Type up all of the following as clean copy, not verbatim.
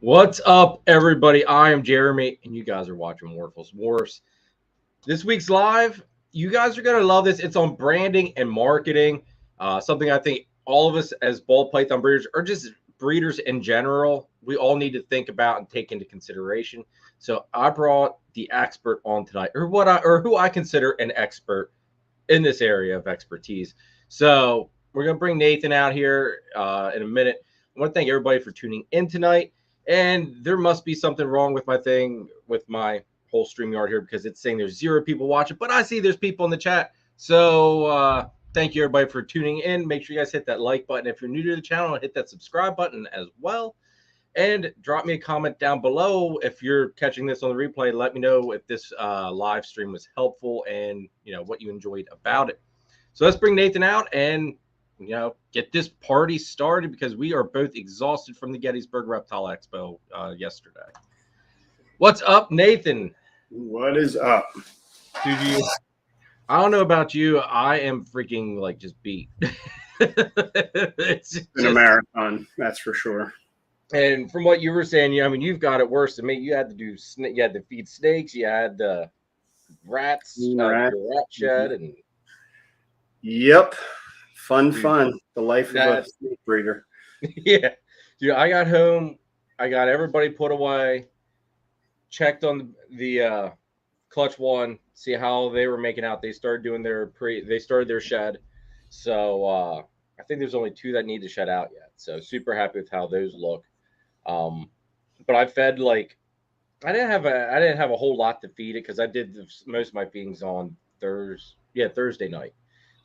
What's up, everybody? I am Jeremy, and you guys are watching Worthless Wars. This week's live, you guys are going to love this. It's on branding and marketing, something I think all of us as ball python breeders, or just breeders in general, we all need to think about and take into consideration. So I brought the expert on tonight, or who I consider an expert in this area of expertise. So we're going to bring Nathan out here in a minute. I want to thank everybody for tuning in tonight. And there must be something wrong with my whole StreamYard here, because it's saying there's 0 people watching, but I see there's people in the chat. So thank you, everybody, for tuning in. Make sure you guys hit that like button. If you're new to the channel, hit that subscribe button as well. And drop me a comment down below if you're catching this on the replay. Let me know if this live stream was helpful and what you enjoyed about it. So let's bring Nathan out and get this party started, because we are both exhausted from the Gettysburg Reptile Expo yesterday. What's up, Nathan? What is up? Dude, I don't know about you. I am freaking just beat. It's been a marathon, that's for sure. And from what you were saying, you've got it worse than me. You had to feed snakes. You had the rats, your rat shed, and yep. Fun. The life of a snake breeder. Yeah. Dude, I got home. I got everybody put away. Checked on the clutch one, see how they were making out. They started doing they started their shed. So I think there's only 2 that need to shed out yet. So super happy with how those look. But I fed I didn't have a whole lot to feed it, because I did most of my feedings on Thursday night.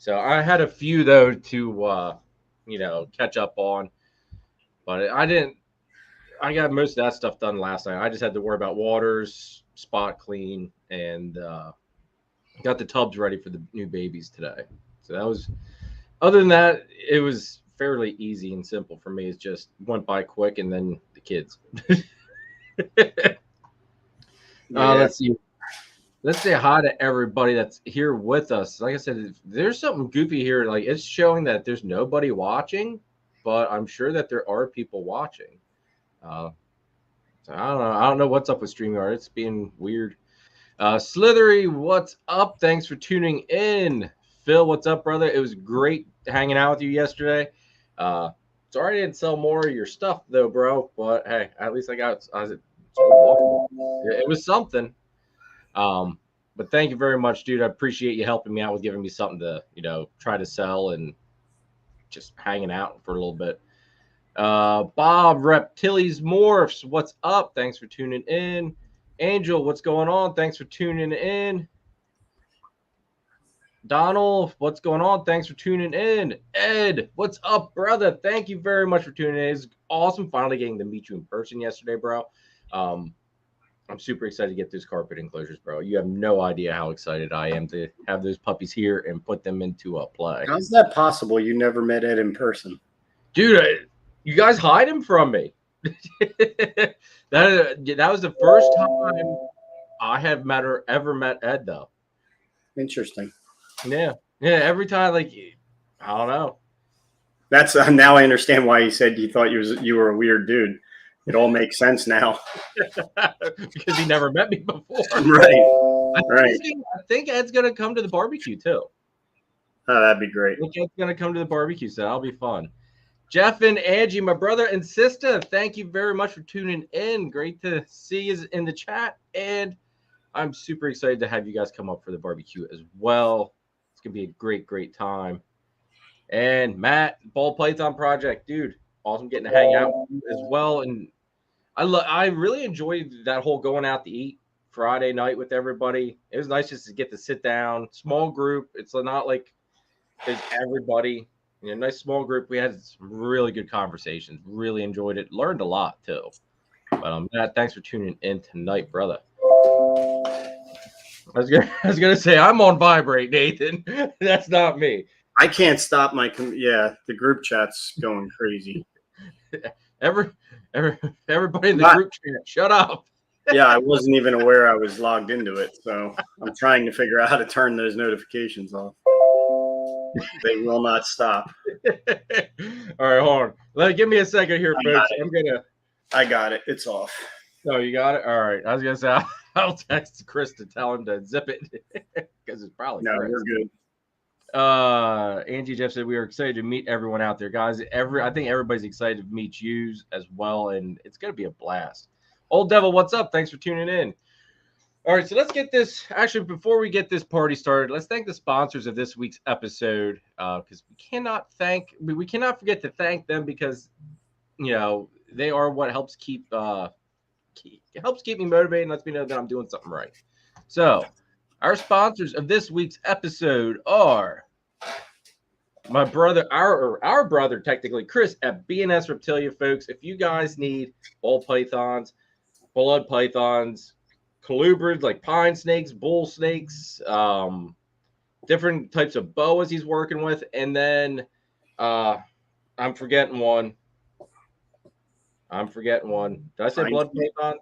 So I had a few though to catch up on, but I got most of that stuff done last night. I just had to worry about waters, spot clean, and got the tubs ready for the new babies today. So that was, other than that, it was fairly easy and simple for me. It just went by quick, and then the kids. Let's see. Let's say hi to everybody that's here with us. Like I said, there's something goofy here. It's showing that there's nobody watching, but I'm sure that there are people watching. So I don't know what's up with StreamYard. It's being weird. Slithery, what's up? Thanks for tuning in. Phil, what's up, brother? It was great hanging out with you yesterday. Sorry I didn't sell more of your stuff though, bro. But hey, at least it was something. But thank you very much, dude. I appreciate you helping me out with giving me something to, try to sell and just hanging out for a little bit. Bob Reptilia's Morphs, what's up? Thanks for tuning in. Angel, what's going on? Thanks for tuning in. Donald, what's going on? Thanks for tuning in. Ed, what's up, brother? Thank you very much for tuning in. It's awesome finally getting to meet you in person yesterday, bro. I'm super excited to get those carpet enclosures, bro. You have no idea how excited I am to have those puppies here and put them into a play. How's that possible? You never met Ed in person? Dude, you guys hide him from me. that was the first time I have ever met Ed, though. Interesting. Yeah. Every time, I don't know. That's now I understand why he said you thought you were a weird dude. It all makes sense now. Because he never met me before. Right. I think Ed's gonna come to the barbecue too. Oh, that'd be great. I think Ed's gonna come to the barbecue, so that'll be fun. Jeff and Angie, my brother and sister, thank you very much for tuning in. Great to see you in the chat, and I'm super excited to have you guys come up for the barbecue as well. It's gonna be a great time. And Matt, Ball Python Project, dude, awesome getting to hang out with you as well. And I really enjoyed that whole going out to eat Friday night with everybody. It was nice just to get to sit down, small group. It's not like there's everybody. Nice small group. We had some really good conversations. Really enjoyed it. Learned a lot too. But Matt, thanks for tuning in tonight, brother. I was gonna say I'm on vibrate, Nathan. That's not me. I can't stop the group chat's going crazy. Everybody in the group chat, shut up. Yeah, I wasn't even aware I was logged into it, so I'm trying to figure out how to turn those notifications off. They will not stop. All right, hold on. Give me a second here, folks. I got it. It's off. Oh, you got it? All right. I was going to say, I'll text Chris to tell him to zip it because it's probably No, Chris. we're good. Angie Jeff said we are excited to meet everyone out there, guys. I think everybody's excited to meet you as well, and it's going to be a blast. Old Devil, what's up? Thanks for tuning in. All right, so let's get this. Actually, before we get this party started, let's thank the sponsors of this week's episode because we cannot forget to thank them because they are what helps keep me motivated and lets me know that I'm doing something right. So, our sponsors of this week's episode are my brother, our brother, technically, Chris at S Reptilia, folks. If you guys need ball pythons, blood pythons, colubrids like pine snakes, bull snakes, different types of boas he's working with, and then I'm forgetting one. Did I say blood python?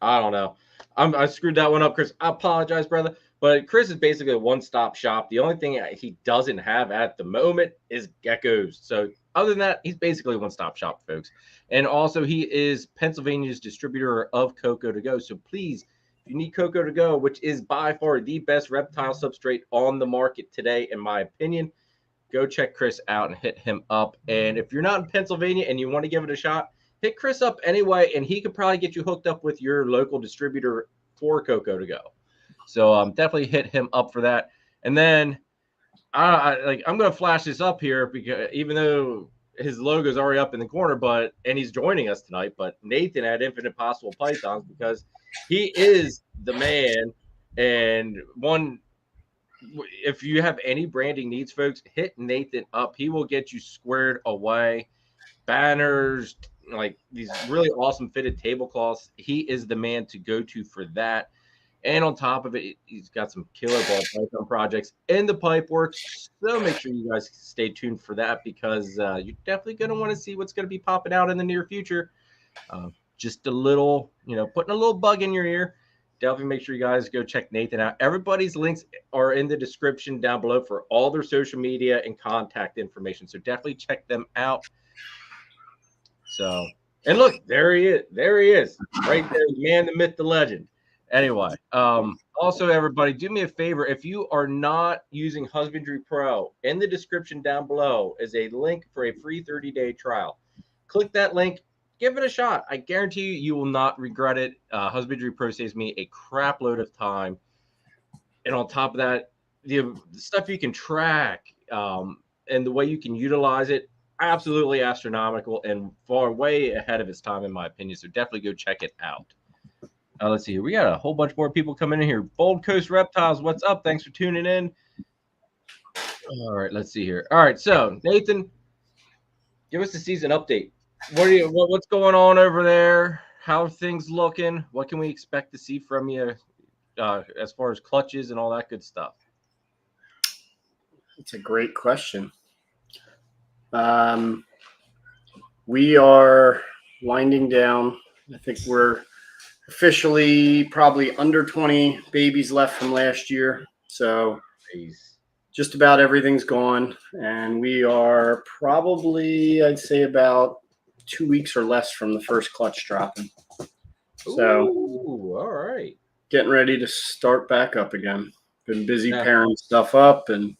I don't know. I screwed that one up, Chris. I apologize, brother. But Chris is basically a one-stop shop. The only thing he doesn't have at the moment is geckos. So other than that, he's basically a one-stop shop, folks. And also, he is Pennsylvania's distributor of Coco to Go. So please, if you need Coco to Go, which is by far the best reptile substrate on the market today, in my opinion, go check Chris out and hit him up. And if you're not in Pennsylvania and you want to give it a shot, hit Chris up anyway, and he could probably get you hooked up with your local distributor for Coco to Go. So definitely hit him up for that. And then I'm going to flash this up here because even though his logo is already up in the corner, and he's joining us tonight, but Nathan at Infinite Possible Pythons because he is the man. And if you have any branding needs, folks, hit Nathan up. He will get you squared away. Banners, like these really awesome fitted tablecloths. He is the man to go to for that. And on top of it, he's got some killer ball python projects in the pipe works. So make sure you guys stay tuned for that because you're definitely going to want to see what's going to be popping out in the near future. Just a little, putting a little bug in your ear. Definitely make sure you guys go check Nathan out. Everybody's links are in the description down below for all their social media and contact information. So definitely check them out. So, and look, there he is. Right there, the man, the myth, the legend. Anyway, also, everybody, do me a favor. If you are not using Husbandry Pro, in the description down below is a link for a free 30-day trial. Click that link. Give it a shot. I guarantee you will not regret it. Husbandry Pro saves me a crap load of time. And on top of that, the stuff you can track and the way you can utilize it, absolutely astronomical and far way ahead of its time, in my opinion. So definitely go check it out. Let's see here. We got a whole bunch more people coming in here. Bold Coast Reptiles, what's up? Thanks for tuning in. All right, let's see here. All right, so Nathan, give us the season update. What's going on over there? How are things looking? What can we expect to see from you as far as clutches and all that good stuff? It's a great question. We are winding down. I think we're officially probably under 20 babies left from last year. So just about everything's gone. And we are probably, I'd say, about 2 weeks or less from the first clutch dropping. So, all right. Getting ready to start back up again. Been busy pairing stuff up and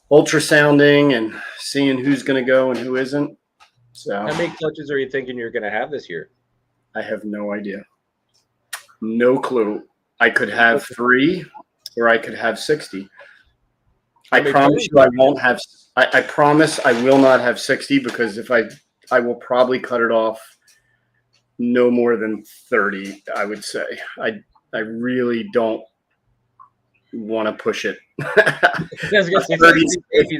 ultrasounding and seeing who's going to go and who isn't. So, how many clutches are you thinking you're going to have this year? I have no idea. No clue. I could have 3 or I could have 60. I promise you I won't have – I promise I will not have 60 because if I will probably cut it off no more than 30, I would say. I really don't want to push it. 30,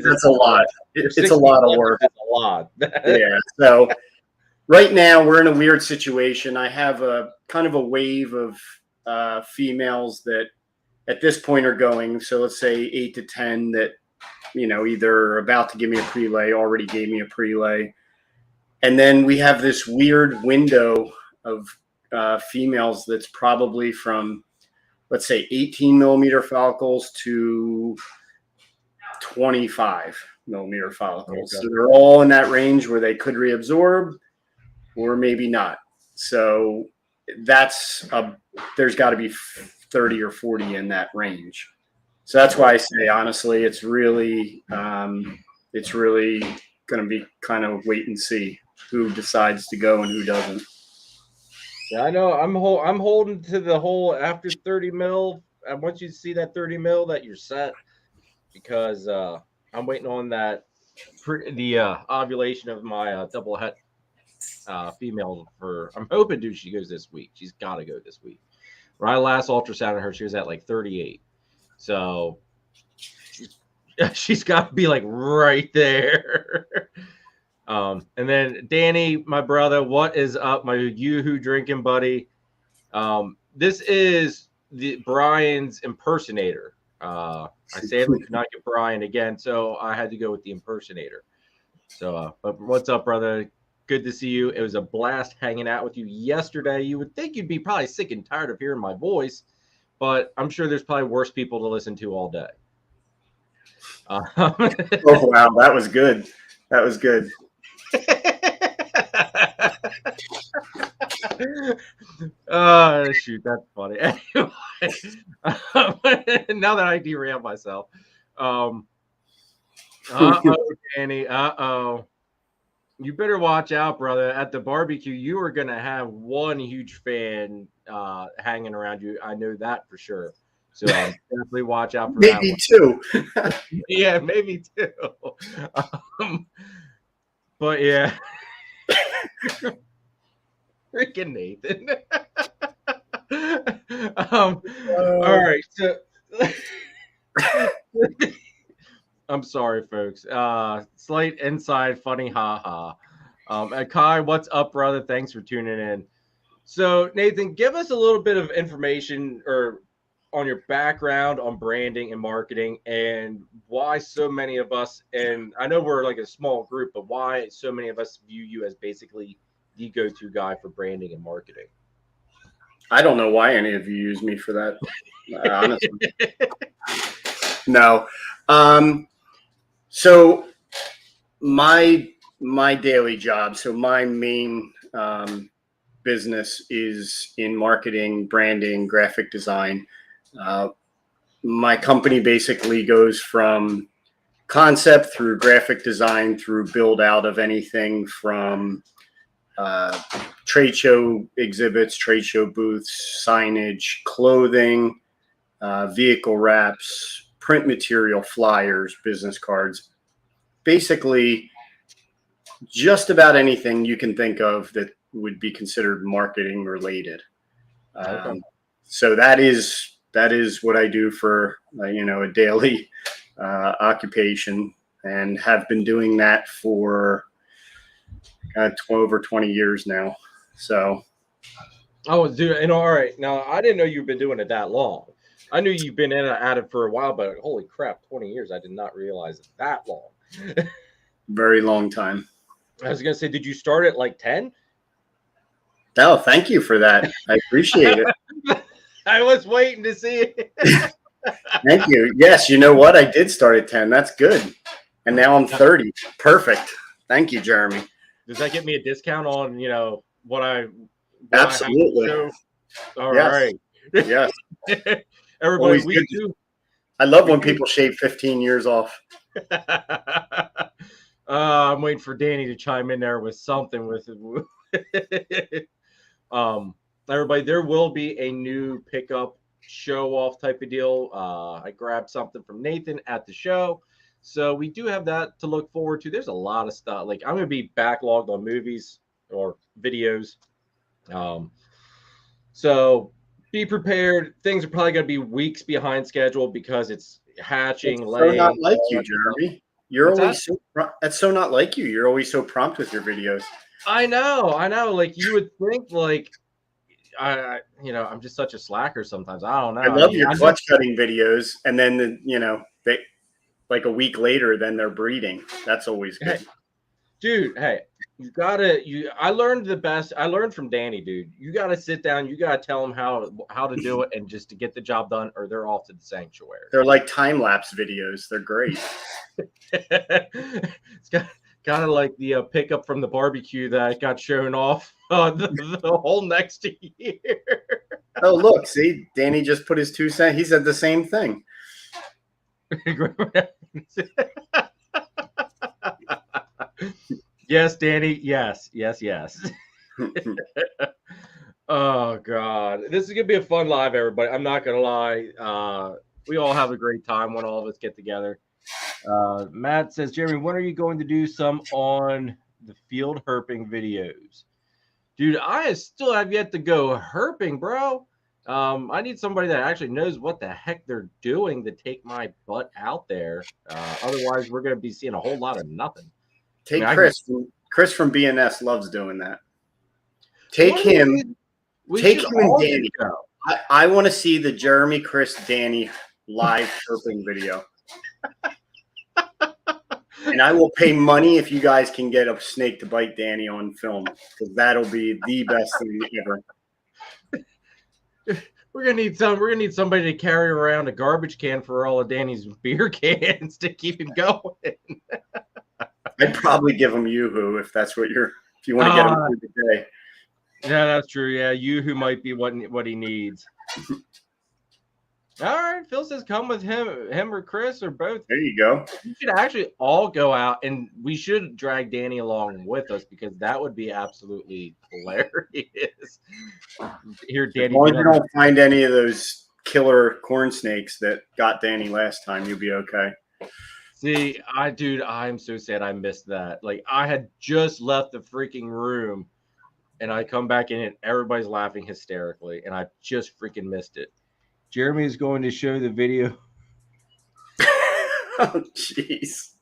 that's a lot. It's a lot of work. That's a lot. Yeah. So right now we're in a weird situation. I have a kind of a wave of females that at this point are going. So let's say 8 to 10 that, either about to give me a prelay, already gave me a prelay. And then we have this weird window of females that's probably from, let's say, 18 millimeter follicles to 25 millimeter follicles. Okay. So they're all in that range where they could reabsorb. or maybe not. So there's got to be 30 or 40 in that range. So that's why I say, honestly, it's really going to be kind of wait and see who decides to go and who doesn't. Yeah, I know. I'm holding to the whole after 30 mil. I want you to see that 30 mil that you're set, because I'm waiting on that ovulation of my double het female. I'm hoping, dude, she goes this week. She's got to go this week. When I last ultrasounded her, she was at like 38. So she's got to be like right there. And then Danny, my brother, what is up, my Yoo-hoo drinking buddy? This is Brian's impersonator. I sadly could not get Brian again, so I had to go with the impersonator. So, but what's up, brother? Good to see you. It was a blast hanging out with you yesterday. You would think you'd be probably sick and tired of hearing my voice, but I'm sure there's probably worse people to listen to all day. Oh, wow. That was good. That was good. Oh, shoot, that's funny. Anyway, now that I derailed myself. Danny. You better watch out, brother. At the barbecue, you are going to have one huge fan hanging around you. I know that for sure. So definitely watch out for that. Maybe two. Yeah, maybe two. But yeah. Freaking Nathan. All right. So I'm sorry, folks. Slight inside funny haha. Kai, what's up, brother? Thanks for tuning in. So, Nathan, give us a little bit of information or on your background on branding and marketing, and why so many of us, and I know we're like a small group, but why so many of us view you as basically the go-to guy for branding and marketing. I don't know why any of you use me for that, honestly. No. So my daily job, so my main business is in marketing, branding, graphic design. My company basically goes from concept through graphic design through build out of anything from trade show exhibits, trade show booths, signage, clothing, vehicle wraps, print material, flyers, business cards, basically just about anything you can think of that would be considered marketing related. Okay. So that is what I do for a daily occupation, and have been doing that for 20 years now. So, oh, dude, all right. Now, I didn't know you've been doing it that long. I knew you've been at it for a while, but holy crap, 20 years! I did not realize it that long. Very long time. I was gonna say, did you start at like 10? Oh, thank you for that. I appreciate it. I was waiting to see it. Thank you. Yes, you know what? I did start at 10. That's good. And now I'm 30. Perfect. Thank you, Jeremy. Does that get me a discount on, what I absolutely. All right. Yes. Everybody, we do. I love when people shave 15 years off. I'm waiting for Danny to chime in there with something with it. Everybody, there will be a new pickup show off type of deal. I grabbed something from Nathan at the show, so we do have that to look forward to. There's a lot of stuff. Like, I'm gonna be backlogged on movies or videos, so be prepared. Things are probably gonna be weeks behind schedule because it's hatching. It's so not like you, Jeremy. You're always that's so not like you. You're always so prompt with your videos. I know. Like, you would think, like, I'm just such a slacker sometimes. I don't know. I love your clutch cutting videos, and then they like a week later, then they're breeding. That's always good. Hey, dude, hey, I learned the best. I learned from Danny, dude. You gotta sit down. You gotta tell them how to do it, and just to get the job done, or they're off to the sanctuary. They're like time lapse videos. They're great. It's got kind of like the pickup from the barbecue that got shown off the whole next year. Oh, look, see, Danny just put his 2 cents. He said the same thing. Yes, Danny. Yes. Oh God, this is gonna be a fun live, everybody. I'm not gonna lie. We all have a great time when all of us get together. Matt says, Jeremy, when are you going to do some on the field herping videos? Dude, I still have yet to go herping, bro. I need somebody that actually knows what the heck they're doing to take my butt out there. Otherwise, we're gonna be seeing a whole lot of nothing. Take Chris. Chris from BNS loves doing that. Take him. Take him and Danny. I want to see the Jeremy, Chris, Danny live herping video. And I will pay money if you guys can get a snake to bite Danny on film, because that'll be the best thing ever. We're gonna need somebody to carry around a garbage can for all of Danny's beer cans to keep him going. I'd probably give him Yoo-Hoo if that's what if you want to get him through the day. Yeah, that's true. Yeah, Yoo-Hoo might be what he needs. All right, Phil says come with him or Chris or both. There you go. We should actually all go out, and we should drag Danny along with us, because that would be absolutely hilarious. Here, Danny. As long as you don't find any of those killer corn snakes that got Danny last time, you'll be okay. See, I'm so sad I missed that. Like, I had just left the freaking room, and I come back in and everybody's laughing hysterically, and I just freaking missed it. Jeremy is going to show the video. Oh, jeez.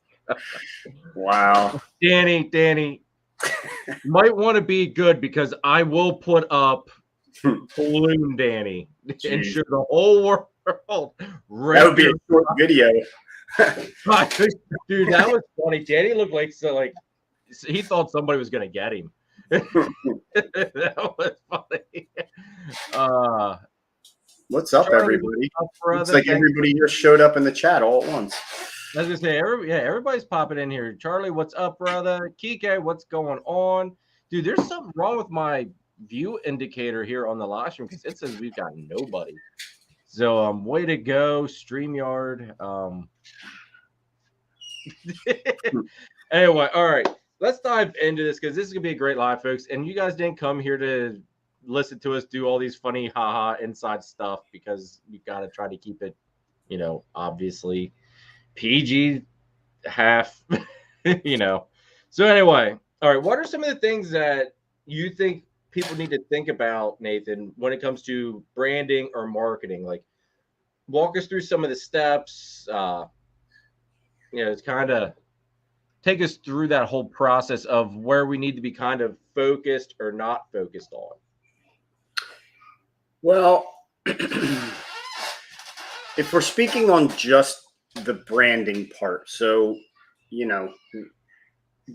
Wow. Danny, might want to be good, because I will put up Balloon Danny and show the whole world. That would be a short video. Dude, that was funny. Danny looked like he thought somebody was going to get him. That was funny. What's up, everybody? Looks like everybody here showed up in the chat all at once. I was gonna say, everybody's popping in here. Charlie, what's up, brother? Kike, what's going on? Dude, there's something wrong with my view indicator here on the live stream, because it says we've got nobody. So way to go, StreamYard. Anyway, all right. Let's dive into this, because this is gonna be a great live, folks. And you guys didn't come here to listen to us do all these funny haha inside stuff, because we got to try to keep it, obviously PG half, So anyway, all right, what are some of the things that you think people need to think about, Nathan, when it comes to branding or marketing? Like, walk us through some of the steps, it's kind of take us through that whole process of where we need to be kind of focused or not focused on. Well, if we're speaking on just the branding part, so,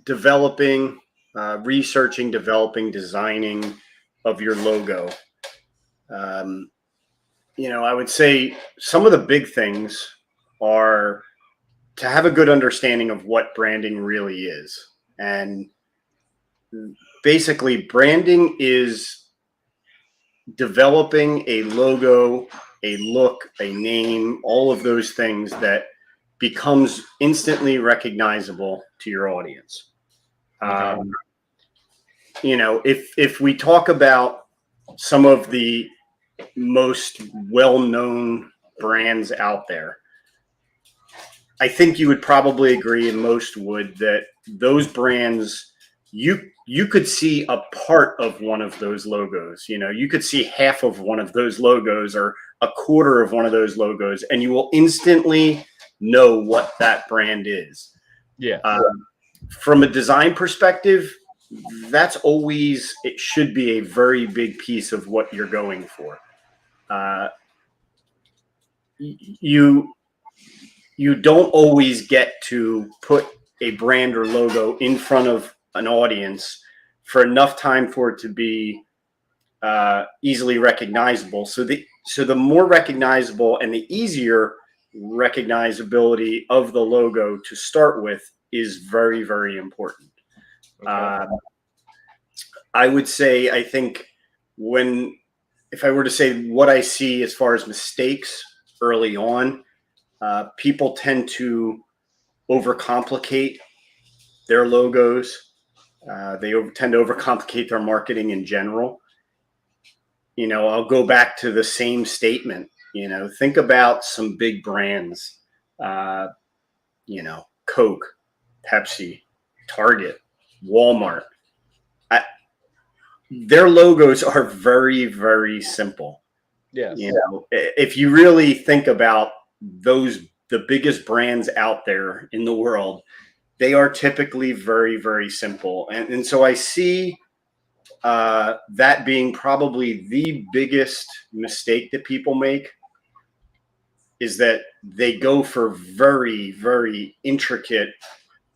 developing, researching, developing, designing of your logo, I would say some of the big things are to have a good understanding of what branding really is. And basically, branding is developing a logo, a look, a name, all of those things that becomes instantly recognizable to your audience. If we talk about some of the most well-known brands out there, I think you would probably agree, and most would, that those brands, you could see a part of one of those logos. You could see half of one of those logos or a quarter of one of those logos, and you will instantly know what that brand is. Yeah. From a design perspective, it should be a very big piece of what you're going for. You don't always get to put a brand or logo in front of an audience for enough time for it to be easily recognizable. So the more recognizable and the easier recognizability of the logo to start with is very, very important. Okay. I would say, I think if I were to say what I see as far as mistakes early on, people tend to overcomplicate their logos. They tend to overcomplicate their marketing in general. I'll go back to the same statement. Think about some big brands, Coke, Pepsi, Target, Walmart. Their logos are very, very simple. Yes. If you really think about the biggest brands out there in the world, they are typically very, very simple. And so I see that being probably the biggest mistake that people make, is that they go for very, very intricate,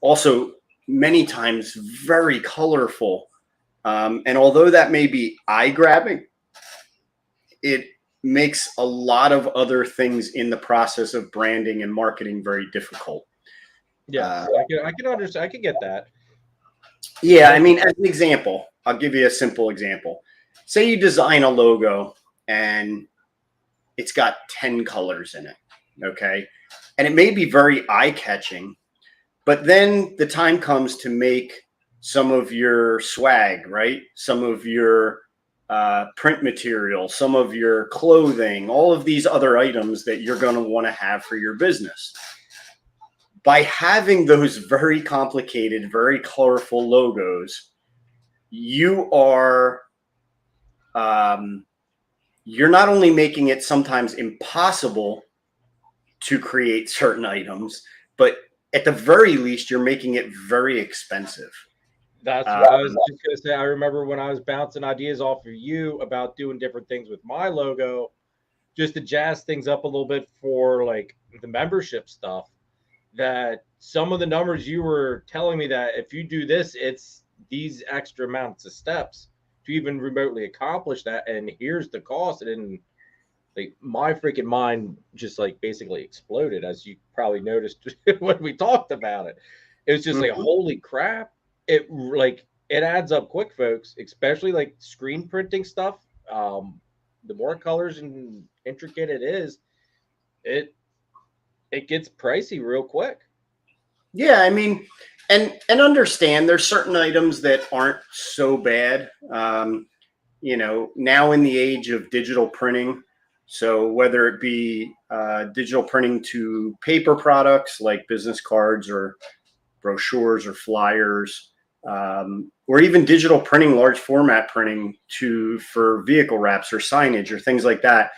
also many times very colorful. And although that may be eye-grabbing, it makes a lot of other things in the process of branding and marketing very difficult. Yes, I can understand. I can get that. Yeah, I mean, as an example, I'll give you a simple example. Say you design a logo and it's got 10 colors in it, okay? And it may be very eye-catching, but then the time comes to make some of your swag, right? Some of your print material, some of your clothing, all of these other items that you're going to want to have for your business. By having those very complicated, very colorful logos, you are you're not only making it sometimes impossible to create certain items, but at the very least, you're making it very expensive. That's what I was just going to say. I remember when I was bouncing ideas off of you about doing different things with my logo, just to jazz things up a little bit for like the membership stuff, that some of the numbers you were telling me that if you do this, it's these extra amounts of steps to even remotely accomplish that. And here's the cost. And like my freaking mind just like basically exploded, as you probably noticed when we talked about it. It was just like, holy crap. It adds up quick, folks, especially like screen printing stuff. The more colors and intricate it is, it gets pricey real quick. Yeah, I mean, and understand there's certain items that aren't so bad. Now in the age of digital printing, so whether it be digital printing to paper products like business cards or brochures or flyers, or even digital printing, large format printing for vehicle wraps or signage or things like that,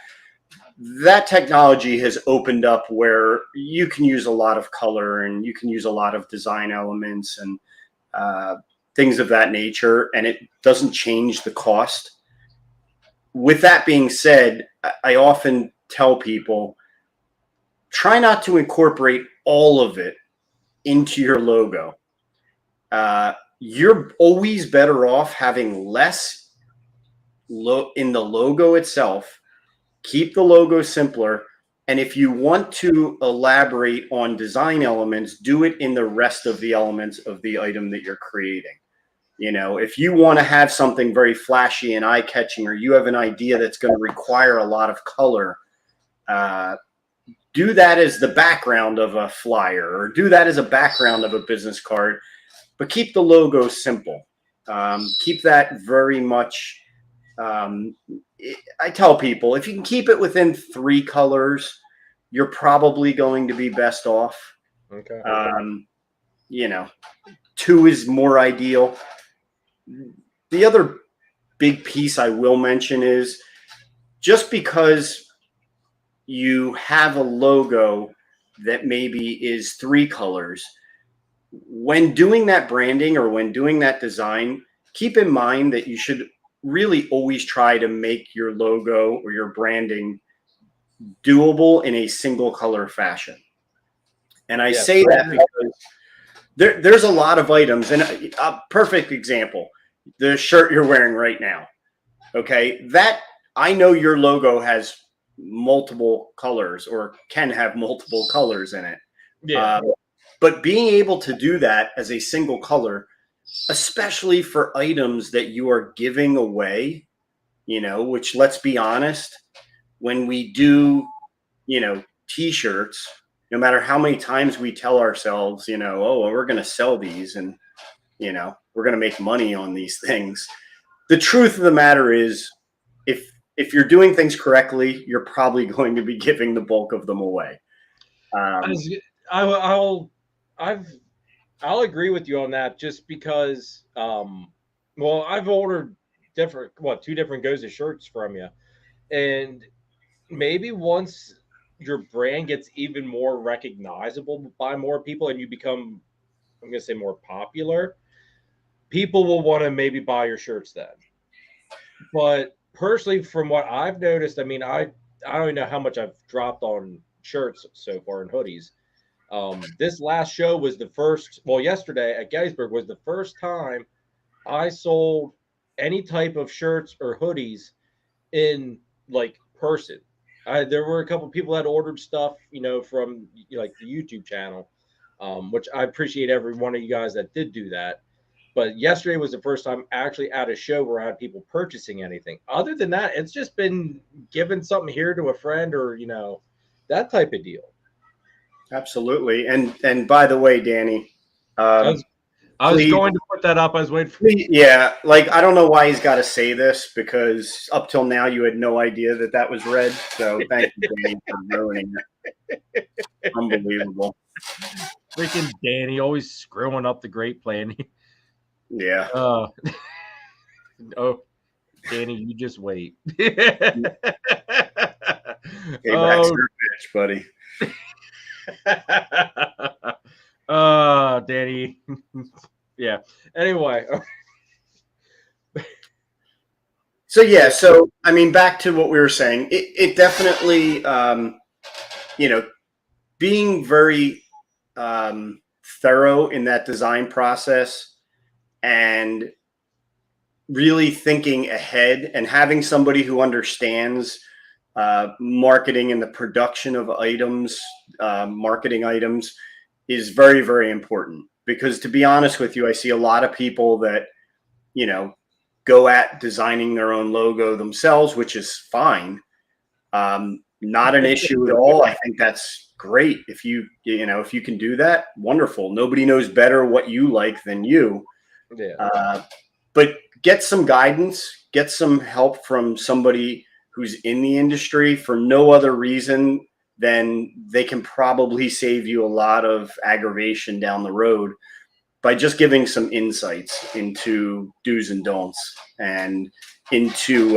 that technology has opened up where you can use a lot of color and you can use a lot of design elements and things of that nature, and it doesn't change the cost. With that being said, I often tell people, try not to incorporate all of it into your logo. You're always better off having less in the logo itself. Keep the logo simpler. And if you want to elaborate on design elements, do it in the rest of the elements of the item that you're creating. If you want to have something very flashy and eye-catching, or you have an idea that's going to require a lot of color, do that as the background of a flyer, or do that as a background of a business card, but keep the logo simple. Keep that very much. I tell people, if you can keep it within 3 colors, you're probably going to be best off. Okay. 2 is more ideal. The other big piece I will mention is, just because you have a logo that maybe is 3 colors, when doing that branding or when doing that design, keep in mind that you should really always try to make your logo or your branding doable in a single color fashion. And I say that because there's a lot of items, and a perfect example, the shirt you're wearing right now. Okay, that I know your logo has multiple colors, or can have multiple colors in it. Yeah. But being able to do that as a single color, especially for items that you are giving away, which, let's be honest, when we do, t-shirts, no matter how many times we tell ourselves, oh, well, we're going to sell these and, we're going to make money on these things. The truth of the matter is, if you're doing things correctly, you're probably going to be giving the bulk of them away. I'll agree with you on that, just because, well, I've ordered two different goes of shirts from you, and maybe once your brand gets even more recognizable by more people and you become, I'm going to say, more popular, people will want to maybe buy your shirts then. But personally, from what I've noticed, I mean, I don't even know how much I've dropped on shirts so far and hoodies. This last show was the first, well, yesterday at Gettysburg was the first time I sold any type of shirts or hoodies in like person. There were a couple of people that ordered stuff, from like the YouTube channel, which I appreciate every one of you guys that did do that. But yesterday was the first time actually at a show where I had people purchasing anything. Other than that, it's just been giving something here to a friend or, that type of deal. Absolutely. And by the way, Danny, I was going to put that up. I was waiting for Yeah, like, I don't know why he's got to say this, because up till now you had no idea that was red. So thank you, Danny, for ruining it. Unbelievable. Freaking Danny, always screwing up the great plan. Yeah. Oh, Danny, you just wait. Payback's your bitch, buddy. Danny. Yeah. Anyway. So I mean, back to what we were saying, it definitely, being very thorough in that design process and really thinking ahead and having somebody who understands marketing and the production of items, marketing items, is very, very important. Because, to be honest with you, I see a lot of people that, go at designing their own logo themselves, which is fine. Not an issue at all. I think that's great. If you can do that, wonderful. Nobody knows better what you like than you. Yeah. But get some guidance, get some help from somebody who's in the industry, for no other reason than they can probably save you a lot of aggravation down the road by just giving some insights into do's and don'ts, and into,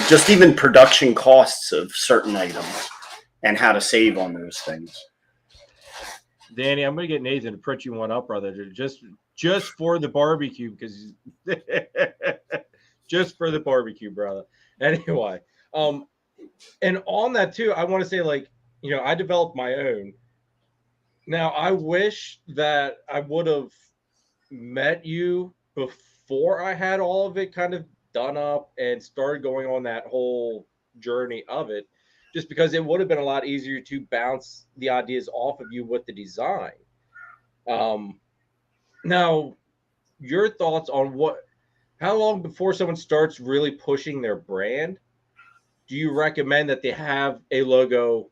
just even production costs of certain items and how to save on those things. Danny, I'm going to get Nathan to print you one up, brother, just for the barbecue, because just for the barbecue, brother. Anyway, and on that too, I want to say, like, I developed my own. Now, I wish that I would have met you before I had all of it kind of done up and started going on that whole journey of it, just because it would have been a lot easier to bounce the ideas off of you with the design. Now, your thoughts on how long before someone starts really pushing their brand do you recommend that they have a logo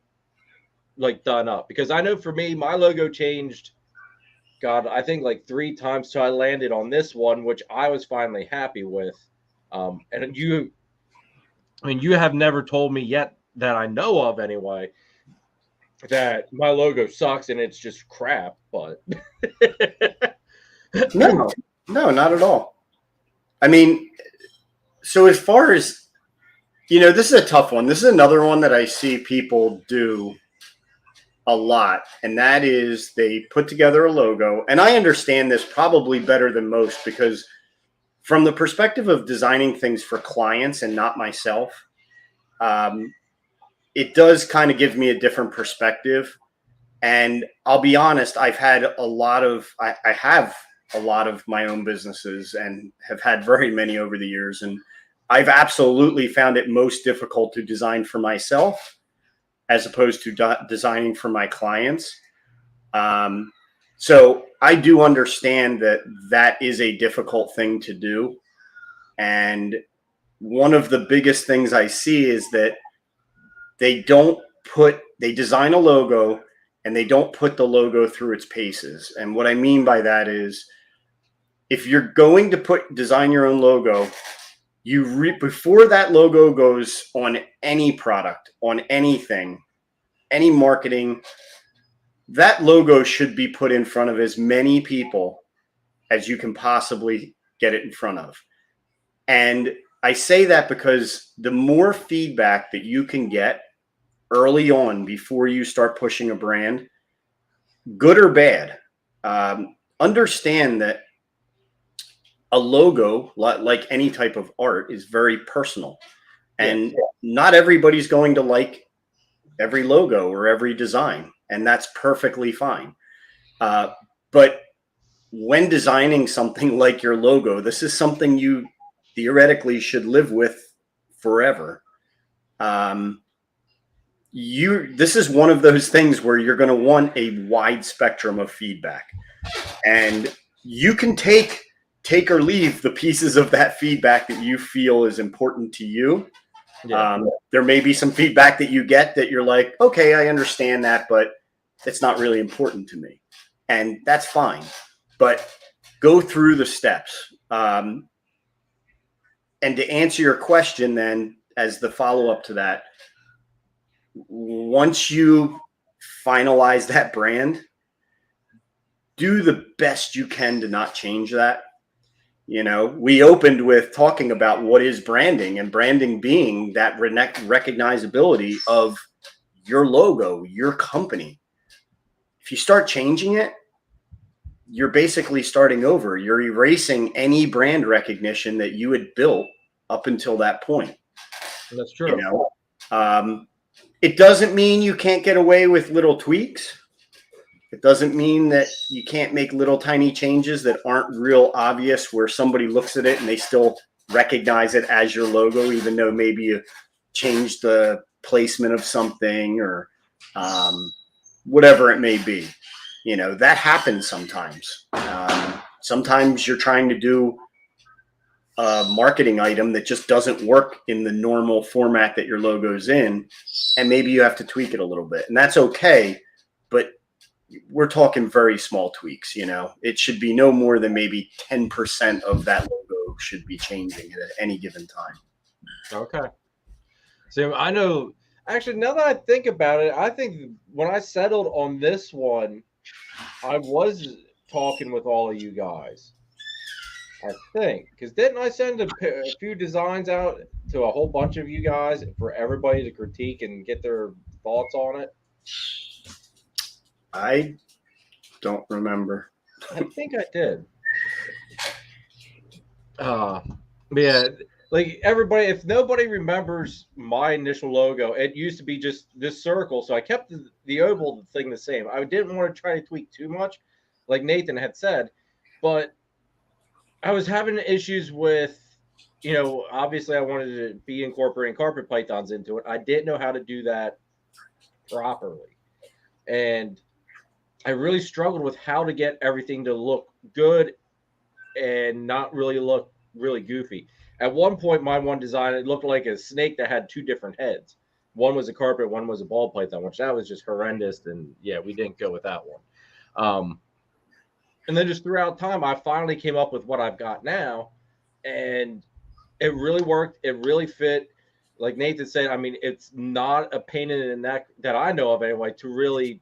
like done up? Because I know for me, my logo changed, God, I think like 3 times till I landed on this one, which I was finally happy with. And you have never told me yet, that I know of anyway, that my logo sucks and it's just crap. But no, not at all. I mean, so as far as, this is a tough one. This is another one that I see people do a lot, and that is they put together a logo. And I understand this probably better than most, because from the perspective of designing things for clients and not myself, it does kind of give me a different perspective. And I'll be honest, I have a lot of my own businesses and have had very many over the years. And I've absolutely found it most difficult to design for myself as opposed to designing for my clients. So I do understand that that is a difficult thing to do. And one of the biggest things I see is that they design a logo and they don't put the logo through its paces. And what I mean by that is, if you're going to design your own logo, before that logo goes on any product, on anything, any marketing, that logo should be put in front of as many people as you can possibly get it in front of. And I say that because the more feedback that you can get early on before you start pushing a brand, good or bad, understand that a logo, like any type of art, is very personal. And not everybody's going to like every logo or every design, and that's perfectly fine. But when designing something like your logo, this is something you theoretically should live with forever. This is one of those things where you're going to want a wide spectrum of feedback, and you can take or leave the pieces of that feedback that you feel is important to you. There may be some feedback that you get that you're like, okay, I understand that, but it's not really important to me. And that's fine. But go through the steps. And to answer your question then, as the follow-up to that, once you finalize that brand, do the best you can to not change that. You know, we opened with talking about what is branding, and branding being that recognizability of your logo, your company. If you start changing it, you're basically starting over. You're erasing any brand recognition that you had built up until that point. That's true. You know, it doesn't mean you can't get away with little tweaks. It doesn't mean that you can't make little tiny changes that aren't real obvious, where somebody looks at it and they still recognize it as your logo, even though maybe you changed the placement of something or whatever it may be. You know, that happens sometimes. Sometimes you're trying to do a marketing item that just doesn't work in the normal format that your logo's in, and maybe you have to tweak it a little bit, and that's okay. But we're talking very small tweaks. You know, it should be no more than maybe 10% of that logo should be changing at any given time. Okay. So I know, actually, now that I think about it, I think when I settled on this one, I was talking with all of you guys. I think, because didn't I send a few designs out to a whole bunch of you guys for everybody to critique and get their thoughts on it? I don't remember. I think I did. Yeah, like everybody, if nobody remembers my initial logo, it used to be just this circle. So I kept the oval thing the same. I didn't want to try to tweak too much, like Nathan had said, but I was having issues with, you know, obviously I wanted to be incorporating carpet pythons into it. I didn't know how to do that properly. And I really struggled with how to get everything to look good and not really look really goofy. At one point, my one design, it looked like a snake that had two different heads. One was a carpet, one was a ball python, which that was just horrendous. And yeah, we didn't go with that one. And then just throughout time, I finally came up with what I've got now, and it really worked. It really fit. Like Nathan said, I mean, it's not a pain in the neck that I know of anyway to really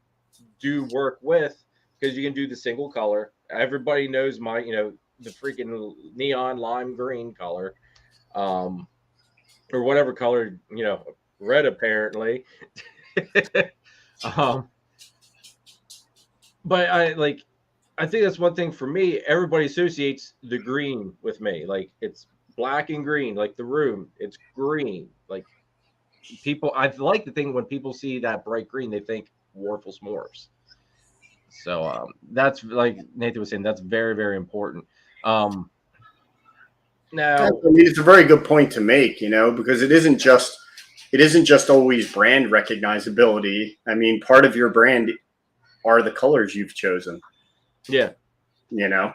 do work with, because you can do the single color. Everybody knows my, you know, the freaking neon lime green color, or whatever color, you know, red apparently. But I think that's one thing for me. Everybody associates the green with me. Like, it's black and green, like the room. It's green. Like, people, I like to think when people see that bright green, they think Warfel S'mores. So that's, like Nathan was saying, that's very, very important. Now, I mean, it's a very good point to make, you know, because it isn't just always brand recognizability. I mean, part of your brand are the colors you've chosen. Yeah. You know?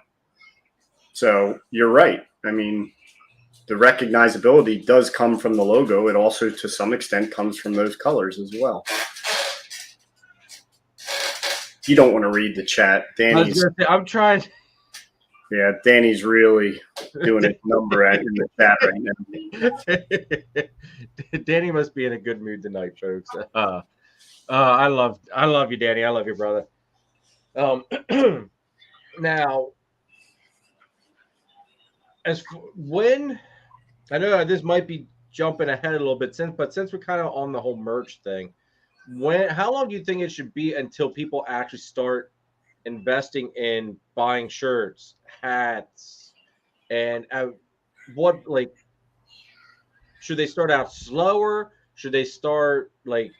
So you're right. I mean, the recognizability does come from the logo. It also, to some extent, comes from those colors as well. You don't want to read the chat. Danny's, I'm trying. yeah, Danny's really doing a number in the chat right now. Danny must be in a good mood tonight, folks. I love you, Danny. I love you, brother. Now, when I know this might be jumping ahead a little bit, since we're kind of on the whole merch thing, how long do you think it should be until people actually start investing in buying shirts, hats, and what, like, should they start out slower? Should they start like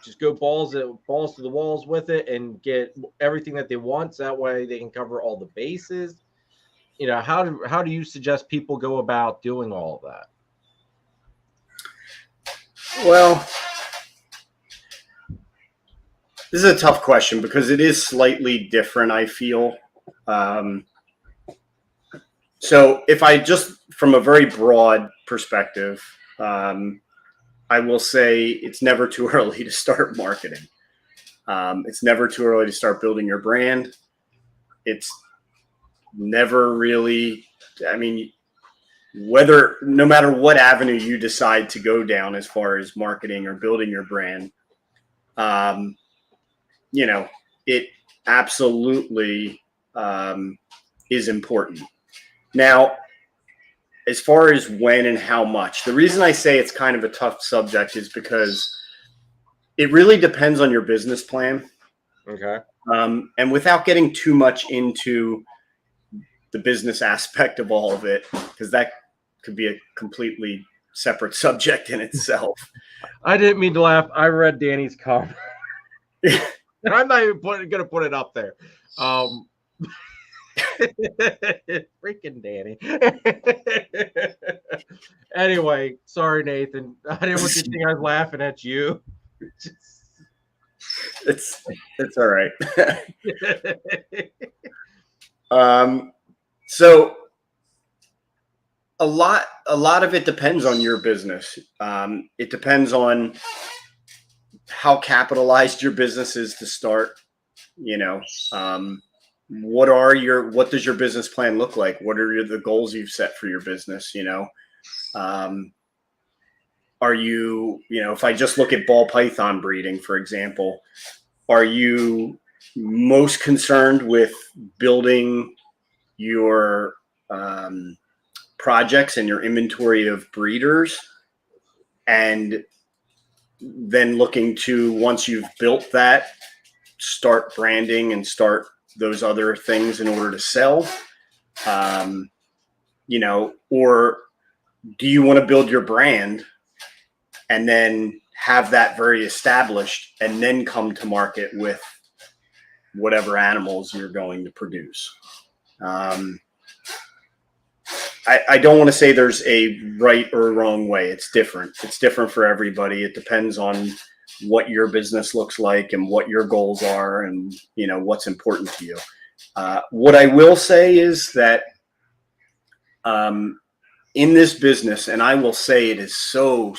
just go balls to the walls with it and get everything that they want, so that way they can cover all the bases? You know, how do you suggest people go about doing all of that? Well, this is a tough question because it is slightly different, I feel. So if I just, from a very broad perspective, I will say it's never too early to start marketing. It's never too early to start building your brand. It's never really, I mean, no matter what avenue you decide to go down as far as marketing or building your brand, you know, it absolutely is important. Now, as far as when and how much, the reason I say it's kind of a tough subject is because it really depends on your business plan. Okay. And without getting too much into the business aspect of all of it, because that could be a completely separate subject in itself. I didn't mean to laugh. I read Danny's comment. And I'm not even going to put it up there. Freaking Danny. Anyway, sorry, Nathan. I didn't want you to think I was laughing at you. It's all right. So a lot of it depends on your business. It depends on how capitalized your business is to start. You know, what does your business plan look like? What are the goals you've set for your business? You know, are you, if I just look at ball python breeding, for example, are you most concerned with building your projects and your inventory of breeders, and then looking to, once you've built that, start branding and start those other things in order to sell? Or do you want to build your brand and then have that very established and then come to market with whatever animals you're going to produce? I don't want to say there's a right or wrong way. It's different. It's different for everybody. It depends on what your business looks like and what your goals are and, what's important to you. What I will say is that in this business, and I will say it is so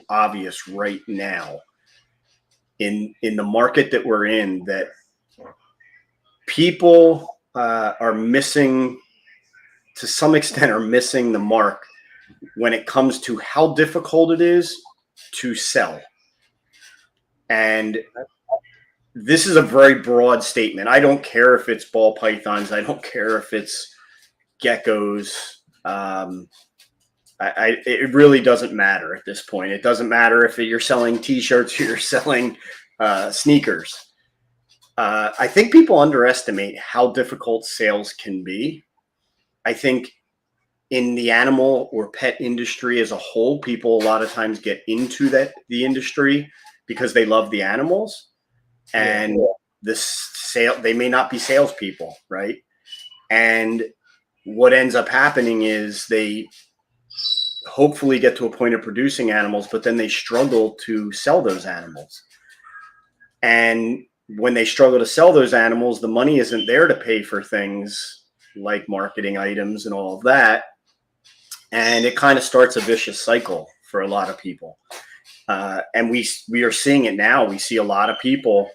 obvious right now in the market that we're in, that people are missing, to some extent, are missing the mark when it comes to how difficult it is to sell. And this is a very broad statement. I don't care if it's ball pythons. I don't care if it's geckos. It really doesn't matter at this point. It doesn't matter if you're selling T-shirts or you're selling sneakers. I think people underestimate how difficult sales can be. I think in the animal or pet industry as a whole, people a lot of times get into the industry because they love the animals, and they may not be salespeople, right? And what ends up happening is they hopefully get to a point of producing animals, but then they struggle to sell those animals. And when they struggle to sell those animals, the money isn't there to pay for things like marketing items and all of that. And it kind of starts a vicious cycle for a lot of people. And we are seeing it now. We see a lot of people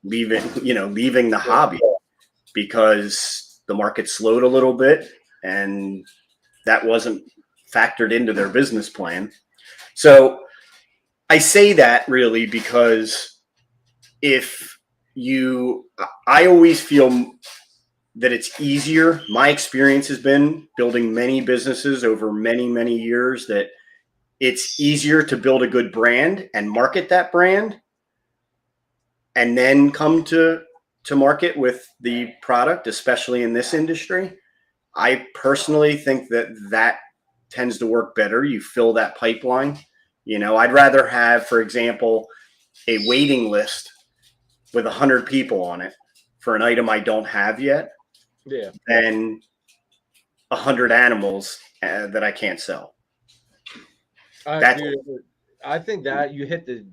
leaving the hobby because the market slowed a little bit and that wasn't factored into their business plan. So I say that really because I always feel that it's easier. My experience has been building many businesses over many, many years that it's easier to build a good brand and market that brand and then come to market with the product, especially in this industry. I personally think that tends to work better. You fill that pipeline. I'd rather have, for example, a waiting list with 100 people on it for an item I don't have yet than 100 animals that I can't sell. Dude, I think that you hit the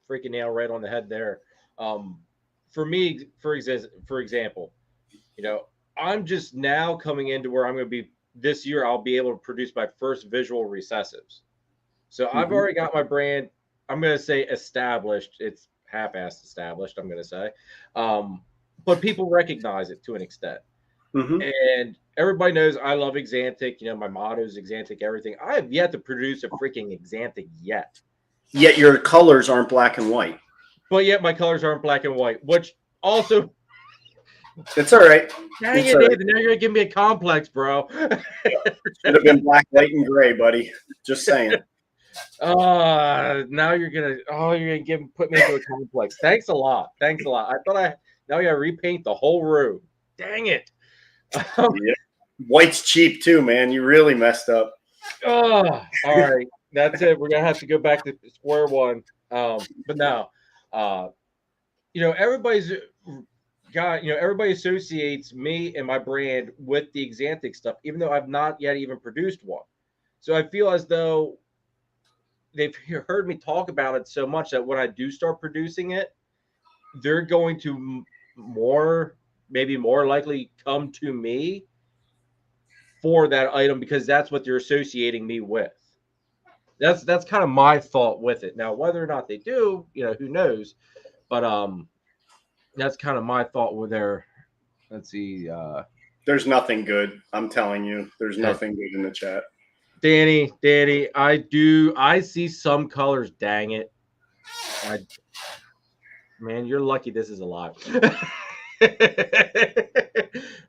freaking nail right on the head there. For me, for example, I'm just now coming into where I'm going to be this year. I'll be able to produce my first visual recessives. So I've already got my brand. I'm going to say established. It's half-assed established, I'm going to say. But people recognize it to an extent. And everybody knows I love Exantic. My motto is Exantic everything. I have yet to produce a freaking Exantic yet. Yet your colors aren't black and white. But yet my colors aren't black and white, which also... It's all right. Dang it, Nathan. Now you're going to give me a complex, bro. Should have been black, white, and gray, buddy. Just saying. Now you're gonna put me into a complex. Thanks a lot. I thought now you gotta repaint the whole room. Dang it. Yeah. White's cheap too, man. You really messed up. All right. That's it. We're gonna have to go back to square one. But now, everybody associates me and my brand with the Exantic stuff, even though I've not yet even produced one. So I feel as though they've heard me talk about it so much that when I do start producing it, they're going to maybe more likely come to me for that item because that's what they're associating me with. That's kind of my thought with it. Now, whether or not they do, who knows? But that's kind of my thought with their. Let's see. There's nothing good. I'm telling you, there's nothing good in the chat. Danny, I see some colors. Dang it. Man, you're lucky this is alive.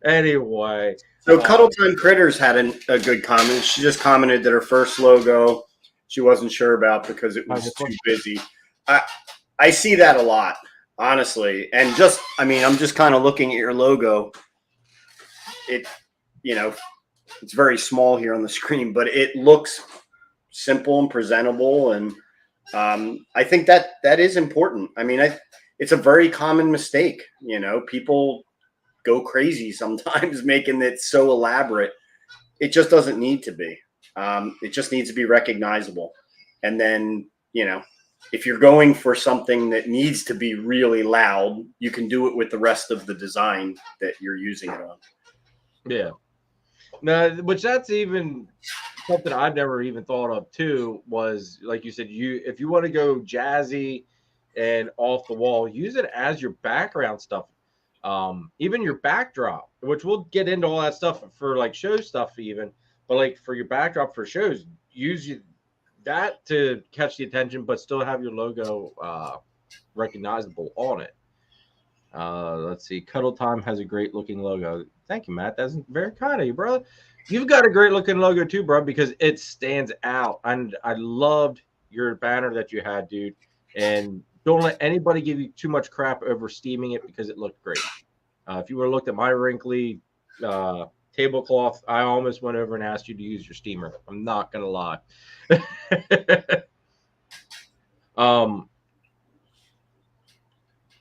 Anyway. So Cuddle Time Critters had a good comment. She just commented that her first logo she wasn't sure about because it was too busy. I see that a lot, honestly. And I'm just kind of looking at your logo. It's very small here on the screen, but it looks simple and presentable. And I think that is important. It's a very common mistake. People go crazy sometimes making it so elaborate. It just doesn't need to be. It just needs to be recognizable. And then, if you're going for something that needs to be really loud, you can do it with the rest of the design that you're using it on. Yeah. No, which that's even something I've never even thought of too, was like you said, if you want to go jazzy and off the wall, use it as your background stuff. Even your backdrop, which we'll get into all that stuff for like show stuff even, but like for your backdrop for shows, use that to catch the attention, but still have your logo recognizable on it. Let's see. Cuddle Time has a great looking logo. Thank you, Matt. That's very kind of you, brother. You've got a great looking logo too, bro, because it stands out. And I loved your banner that you had, dude. And don't let anybody give you too much crap over steaming it because it looked great. If you would have looked at my wrinkly tablecloth, I almost went over and asked you to use your steamer. I'm not going to lie.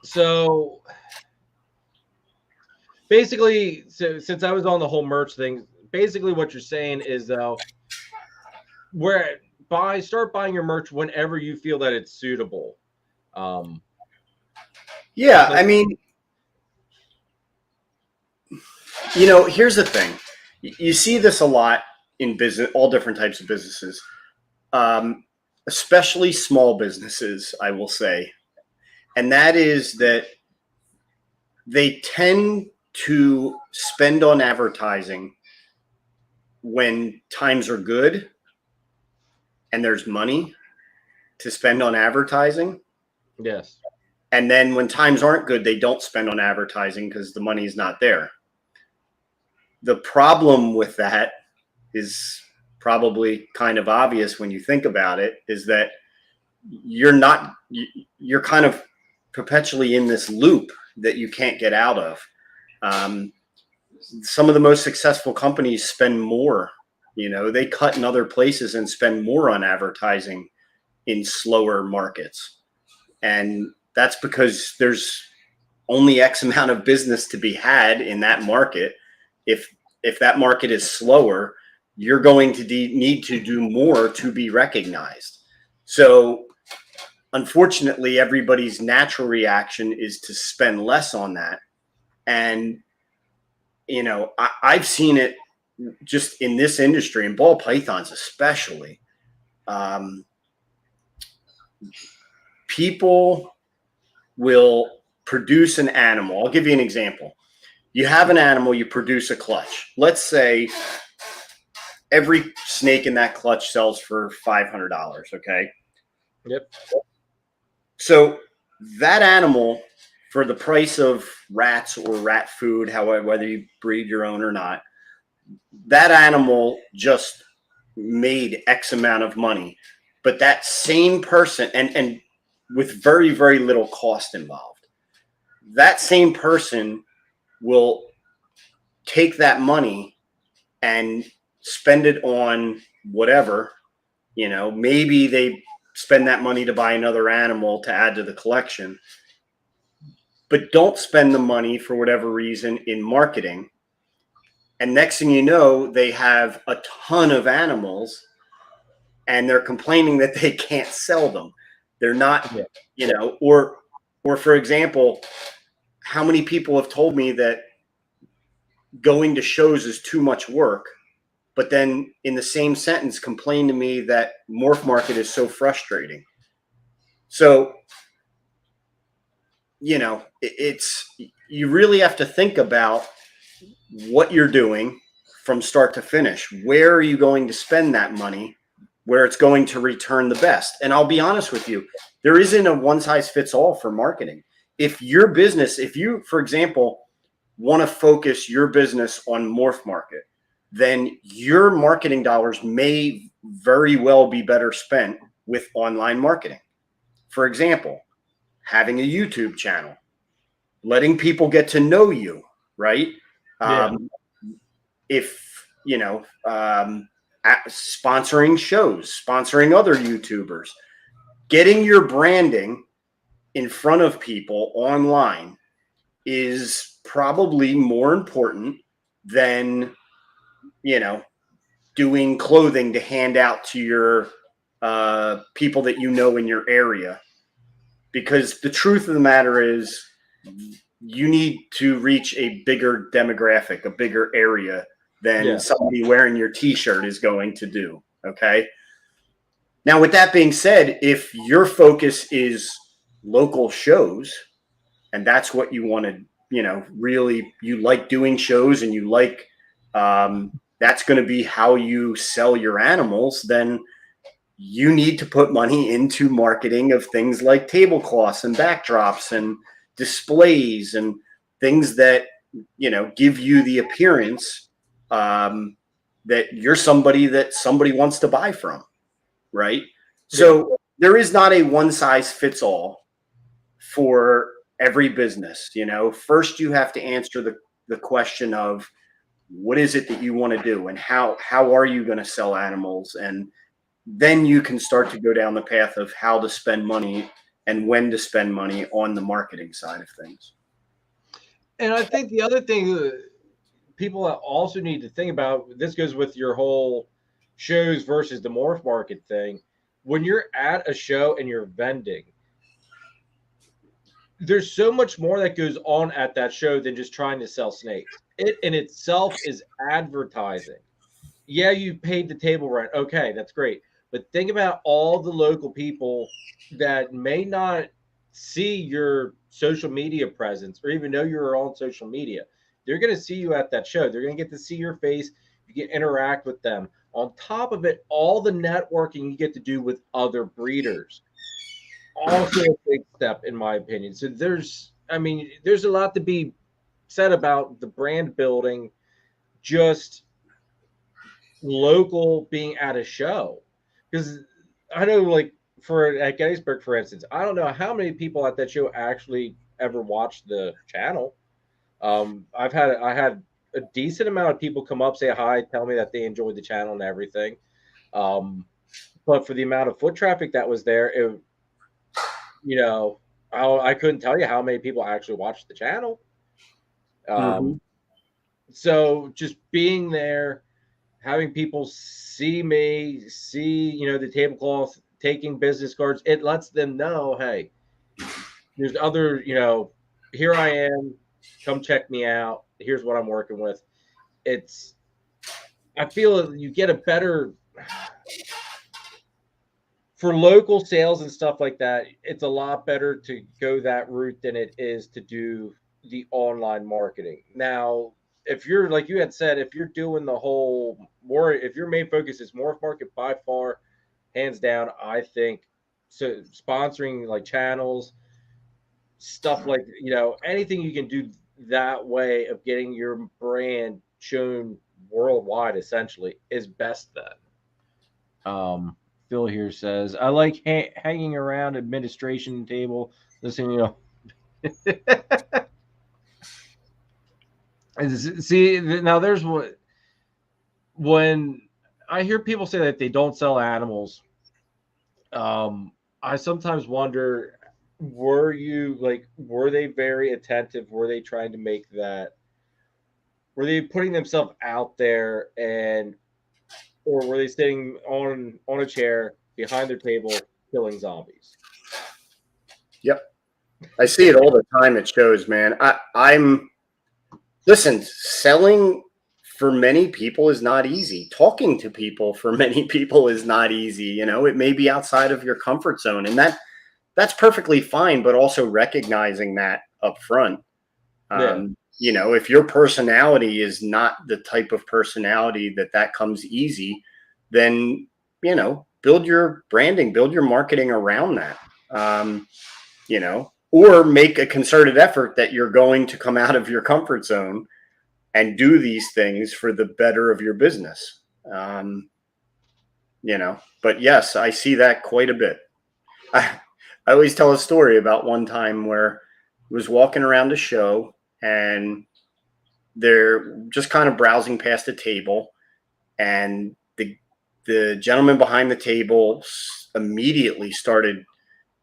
So basically, since I was on the whole merch thing, basically what you're saying is start buying your merch whenever you feel that it's suitable. Yeah, I mean, here's the thing. You see this a lot in business, all different types of businesses, especially small businesses, I will say. And that is that they tend to spend on advertising when times are good and there's money to spend on advertising. Yes. And then when times aren't good, they don't spend on advertising because the money is not there. The problem with that is probably kind of obvious when you think about it, is that you're kind of perpetually in this loop that you can't get out of. Some of the most successful companies spend more, they cut in other places and spend more on advertising in slower markets. And that's because there's only X amount of business to be had in that market. If that market is slower, you're going to need to do more to be recognized. So unfortunately, everybody's natural reaction is to spend less on that. And, I've seen it just in this industry, and ball pythons especially. People will produce an animal. I'll give you an example. You have an animal, you produce a clutch. Let's say every snake in that clutch sells for $500, okay? Yep. So that animal, for the price of rats or rat food, however, whether you breed your own or not, that animal just made X amount of money. But that same person, and with very, very little cost involved, that same person will take that money and spend it on whatever, maybe they spend that money to buy another animal to add to the collection, but don't spend the money for whatever reason in marketing. And next thing you know, they have a ton of animals and they're complaining that they can't sell them. They're not, or for example, how many people have told me that going to shows is too much work, but then in the same sentence complain to me that morph market is so frustrating. So, you really have to think about what you're doing from start to finish. Where are you going to spend that money, where it's going to return the best? And I'll be honest with you, there isn't a one size fits all for marketing. If your business, if you, for example, want to focus your business on morph market, then your marketing dollars may very well be better spent with online marketing. For example, having a YouTube channel, letting people get to know you, right? Yeah. Sponsoring shows, sponsoring other YouTubers, getting your branding in front of people online is probably more important than, doing clothing to hand out to your people that in your area. Because the truth of the matter is you need to reach a bigger demographic, a bigger area than somebody wearing your t-shirt is going to do. Okay. Now, with that being said, if your focus is local shows and that's what you want to, really, you like doing shows and you like, that's going to be how you sell your animals, then you need to put money into marketing of things like tablecloths and backdrops and displays and things that, give you the appearance that you're somebody that somebody wants to buy from, right? Yeah. So there is not a one size fits all for every business. First you have to answer the question of what is it that you want to do and how are you going to sell animals, and then you can start to go down the path of how to spend money and when to spend money on the marketing side of things. And I think the other thing people also need to think about, this goes with your whole shows versus the morph market thing. When you're at a show and you're vending, there's so much more that goes on at that show than just trying to sell snakes. It in itself is advertising. Yeah, you paid the table rent. Okay, that's great. But think about all the local people that may not see your social media presence or even know you're on social media. They're going to see you at that show. They're going to get to see your face. You can interact with them. On top of it, all the networking you get to do with other breeders. Also a big step, in my opinion. So there's a lot to be said about the brand building, just local being at a show. Because I know, like, at Gettysburg, for instance, I don't know how many people at that show actually ever watched the channel. I had a decent amount of people come up, say hi, tell me that they enjoyed the channel and everything. Um, but for the amount of foot traffic that was there, you know, I couldn't tell you how many people actually watched the channel. Mhm. So just being there, having people see me, see, the tablecloth, taking business cards, it lets them know, hey, there's other, here I am, come check me out. Here's what I'm working with. It's, I feel you get a better, for local sales and stuff like that, it's a lot better to go that route than it is to do the online marketing. Now, if you're, like you had said, if you're doing the whole more, if your main focus is morph market, by far, hands down, I think, so sponsoring like channels, stuff like, anything you can do that way of getting your brand shown worldwide essentially is best then. Phil here says, I like hanging around administration table, listening. See, now there's what, when I hear people say that they don't sell animals, I sometimes wonder, were they very attentive? Were they trying to make that? Were they putting themselves out there, or were they sitting on a chair behind their table killing zombies? Yep. I see it all the time at shows, man. I'm listen, selling for many people is not easy. Talking to people for many people is not easy. It may be outside of your comfort zone, and that's perfectly fine, but also recognizing that up front. Yeah. If your personality is not the type of personality that comes easy, then, build your branding, build your marketing around that. Or make a concerted effort that you're going to come out of your comfort zone and do these things for the better of your business. But yes, I see that quite a bit. I always tell a story about one time where I was walking around a show and they're just kind of browsing past a table, and the gentleman behind the table immediately started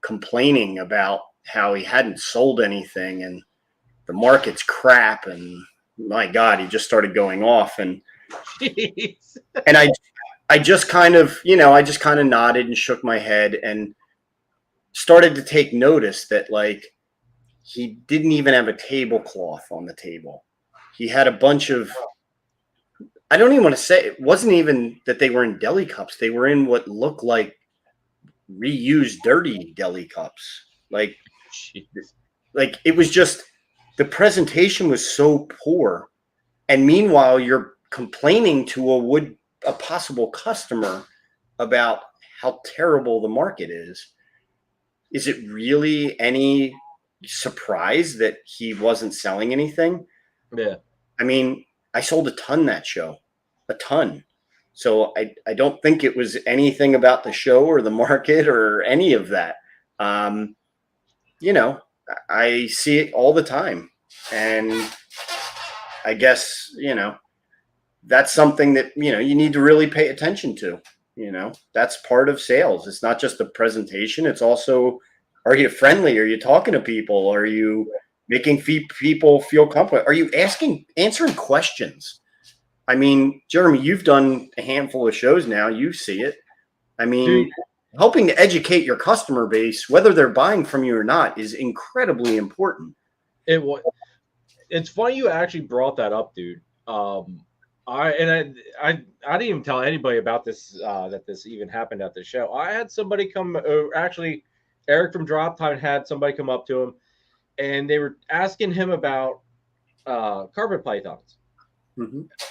complaining about how he hadn't sold anything and the market's crap, and my God, he just started going off. And Jeez. and I just kind of nodded and shook my head and started to take notice that, like, he didn't even have a tablecloth on the table. He had a bunch of, I don't even want to say, it wasn't even that they were in deli cups. They were in what looked like reused dirty deli cups. Like it was just, the presentation was so poor. And meanwhile, you're complaining to a possible customer about how terrible the market is. Is it really any surprise that he wasn't selling anything? Yeah. I mean, I sold a ton that show, a ton. So I don't think it was anything about the show or the market or any of that. I see it all the time. And I guess, that's something that, you need to really pay attention to. That's part of sales. It's not just the presentation. It's also, are you friendly? Are you talking to people? Are you making people feel comfortable? Are you answering questions? I mean, Jeremy, you've done a handful of shows now. You see it. I mean, Dude, helping to educate your customer base, whether they're buying from you or not, is incredibly important. It's funny you actually brought that up, dude. I didn't even tell anybody about this that this even happened at the show. I had somebody come. Actually, Eric from Drop Time had somebody come up to him, and they were asking him about carpet pythons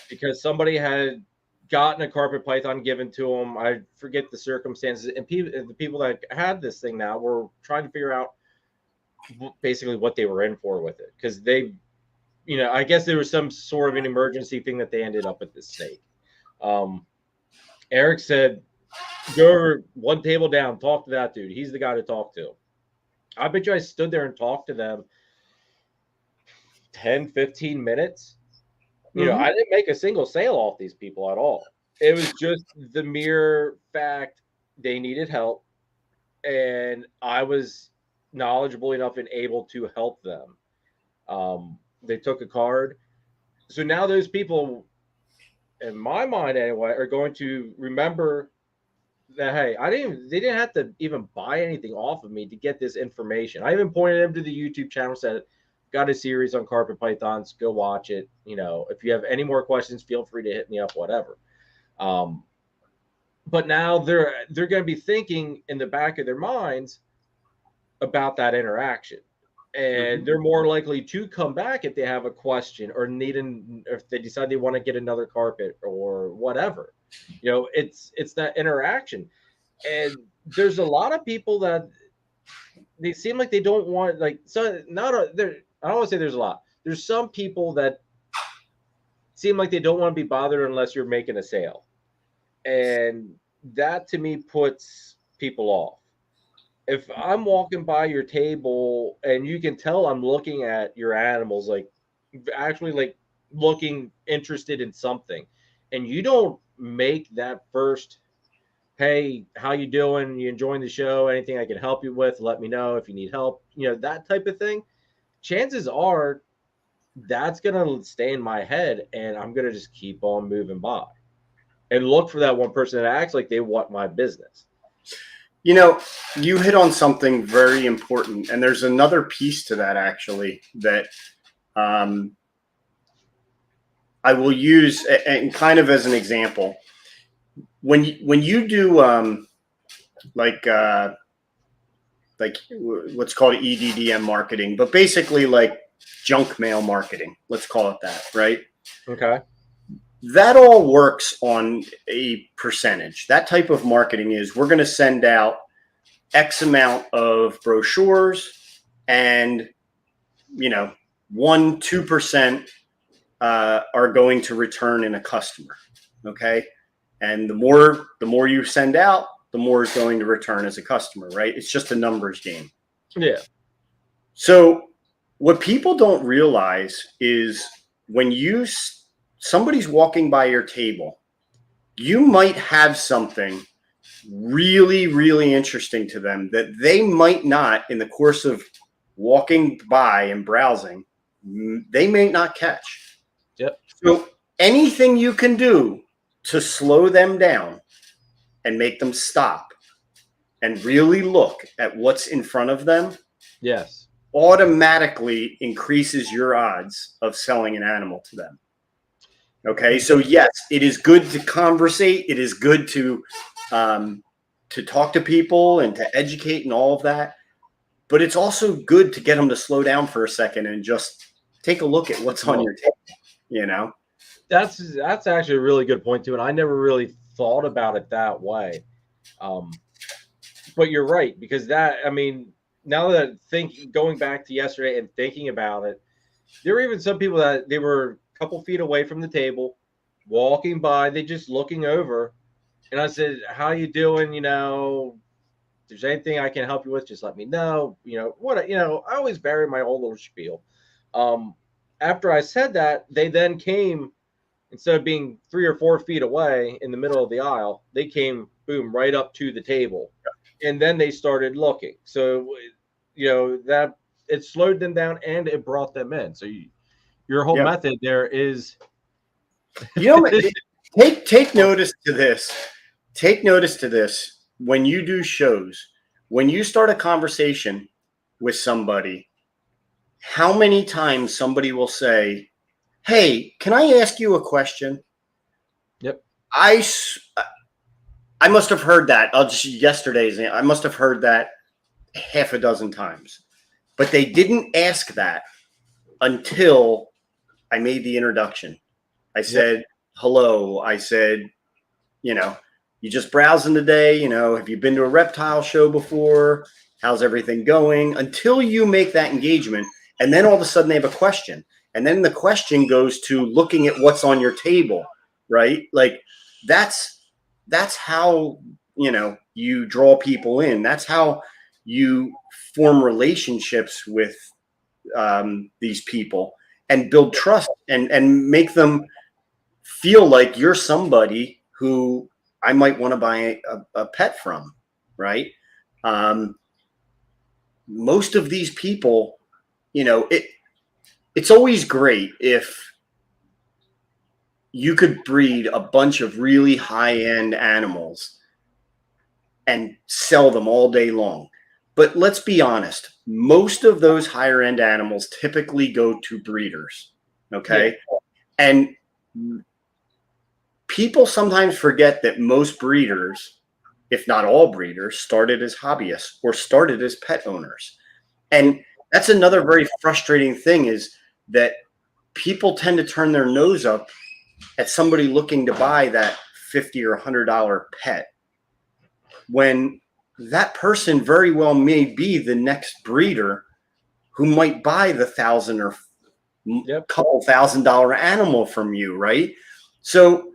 because somebody had gotten a carpet python given to them. I forget the circumstances, and the people that had this thing now were trying to figure out basically what they were in for with it, because they, I guess there was some sort of an emergency thing that they ended up with this snake. Eric said, go over one table down, talk to that dude. He's the guy to talk to. I bet you I stood there and talked to them 10, 15 minutes. I didn't make a single sale off these people at all. It was just the mere fact they needed help, and I was knowledgeable enough and able to help them. They took a card. So now those people, in my mind anyway, are going to remember that, hey, they didn't have to even buy anything off of me to get this information. I even pointed them to the YouTube channel, said, got a series on carpet pythons, go watch it. If you have any more questions, feel free to hit me up, whatever. But now they're going to be thinking in the back of their minds about that interaction, and they're more likely to come back if they have a question or if they decide they want to get another carpet or whatever. It's that interaction. And there's a lot of people that they seem like they don't want, I don't want to say there's a lot. There's some people that seem like they don't want to be bothered unless you're making a sale. And that to me puts people off. If I'm walking by your table and you can tell I'm looking at your animals, actually looking interested in something, and you don't make that first, hey, how you doing? You enjoying the show? Anything I can help you with? Let me know if you need help. That type of thing. Chances are that's going to stay in my head, and I'm going to just keep on moving by and look for that one person that acts like they want my business. You hit on something very important, and there's another piece to that actually that I will use and kind of as an example. When you do what's called EDDM marketing, but basically like junk mail marketing, let's call it that, right? Okay. That all works on a percentage. That type of marketing is, we're going to send out X amount of brochures, and 1-2% are going to return in a customer. Okay. And the more you send out, the more is going to return as a customer, right? It's just a numbers game. Yeah. So what people don't realize is when somebody's walking by your table, you might have something really, really interesting to them that they might not, in the course of walking by and browsing, they may not catch. Yep. So anything you can do to slow them down and make them stop and really look at what's in front of them, yes, automatically increases your odds of selling an animal to them. Okay, so yes, it is good to conversate. It is good to talk to people and to educate and all of that. But it's also good to get them to slow down for a second and just take a look at what's on your table. That's actually a really good point too, and I never really thought about it that way. But you're right, because now that going back to yesterday and thinking about it, there were even some people that they were a couple feet away from the table, walking by, they just looking over, and I said, "How you doing? If there's anything I can help you with, just let me know." I always vary my whole little spiel. After I said that, they then came, instead of being 3 or 4 feet away in the middle of the aisle, they came, boom, right up to the table. And then they started looking. So, that it slowed them down and it brought them in. So your whole method there is. Take notice to this. Take notice to this. when you do shows, when you start a conversation with somebody, how many times somebody will say, "Hey, can I ask you a question?" Yep. I must have heard that. I must have heard that half a dozen times, but they didn't ask that until I made the introduction. I said, hello. I said, you just browsing today? Have you been to a reptile show before? How's everything going? Until you make that engagement. And then all of a sudden they have a question. And then the question goes to looking at what's on your table, right? Like that's how, you draw people in. That's how you form relationships with these people and build trust and make them feel like you're somebody who I might want to buy a pet from, right? Most of these people, it's always great if you could breed a bunch of really high-end animals and sell them all day long. But let's be honest, most of those higher end animals typically go to breeders. Okay. Yeah. And people sometimes forget that most breeders, if not all breeders, started as hobbyists or started as pet owners. And that's another very frustrating thing, is that people tend to turn their nose up at somebody looking to buy that $50 or $100 pet, when that person very well may be the next breeder who might buy the $1,000 or couple $1,000 animal from you, right? So,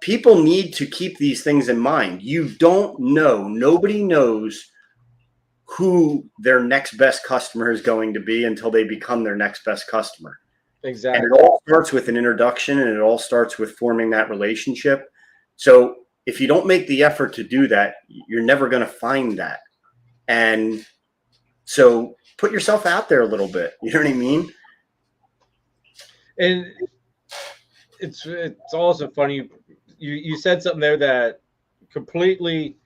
people need to keep these things in mind. You don't know. Nobody knows who their next best customer is going to be until they become their next best customer. Exactly. And it all starts with an introduction, and it all starts with forming that relationship. So if you don't make the effort to do that, you're never going to find that. And so put yourself out there a little bit. You know what I mean? And it's also funny. You said something there that totally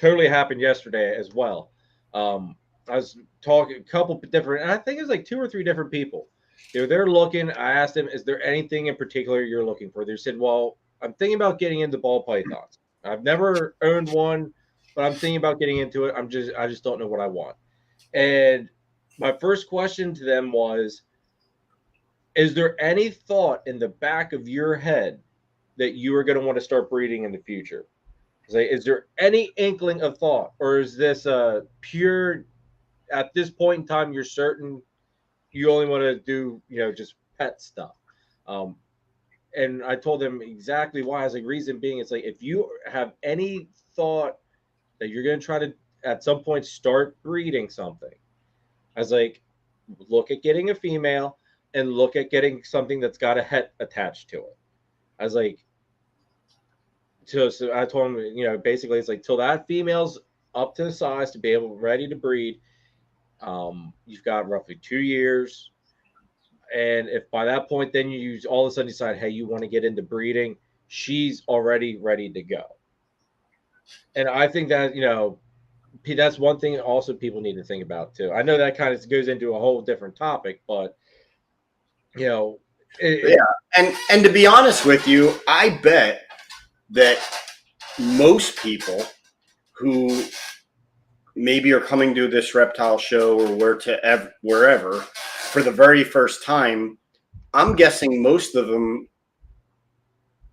happened yesterday as well. I was talking a couple different, and I think it was like 2 or 3 different people. They're looking. I asked them, "Is there anything in particular you're looking for?" They said, "Well, I'm thinking about getting into ball pythons. I've never owned one, but I'm thinking about getting into it. I just don't know what I want." And my first question to them was, is there any thought in the back of your head that you are going to want to start breeding in the future? Is there any inkling of thought, or is this pure, at this point in time, you're certain you only want to do, just pet stuff? And I told them exactly why. I was like, reason being, it's like, if you have any thought that you're going to try to, at some point, start breeding something, I was like, look at getting a female and look at getting something that's got a het attached to it. I was like, so I told him, basically, it's like, till that female's up to the size to be ready to breed, you've got roughly 2 years. And if by that point, then you all of a sudden decide, hey, you want to get into breeding, she's already ready to go. And I think that, that's one thing also people need to think about too. I know that kind of goes into a whole different topic, but yeah. And to be honest with you, I bet that most people who maybe are coming to this reptile show or wherever for the very first time, I'm guessing most of them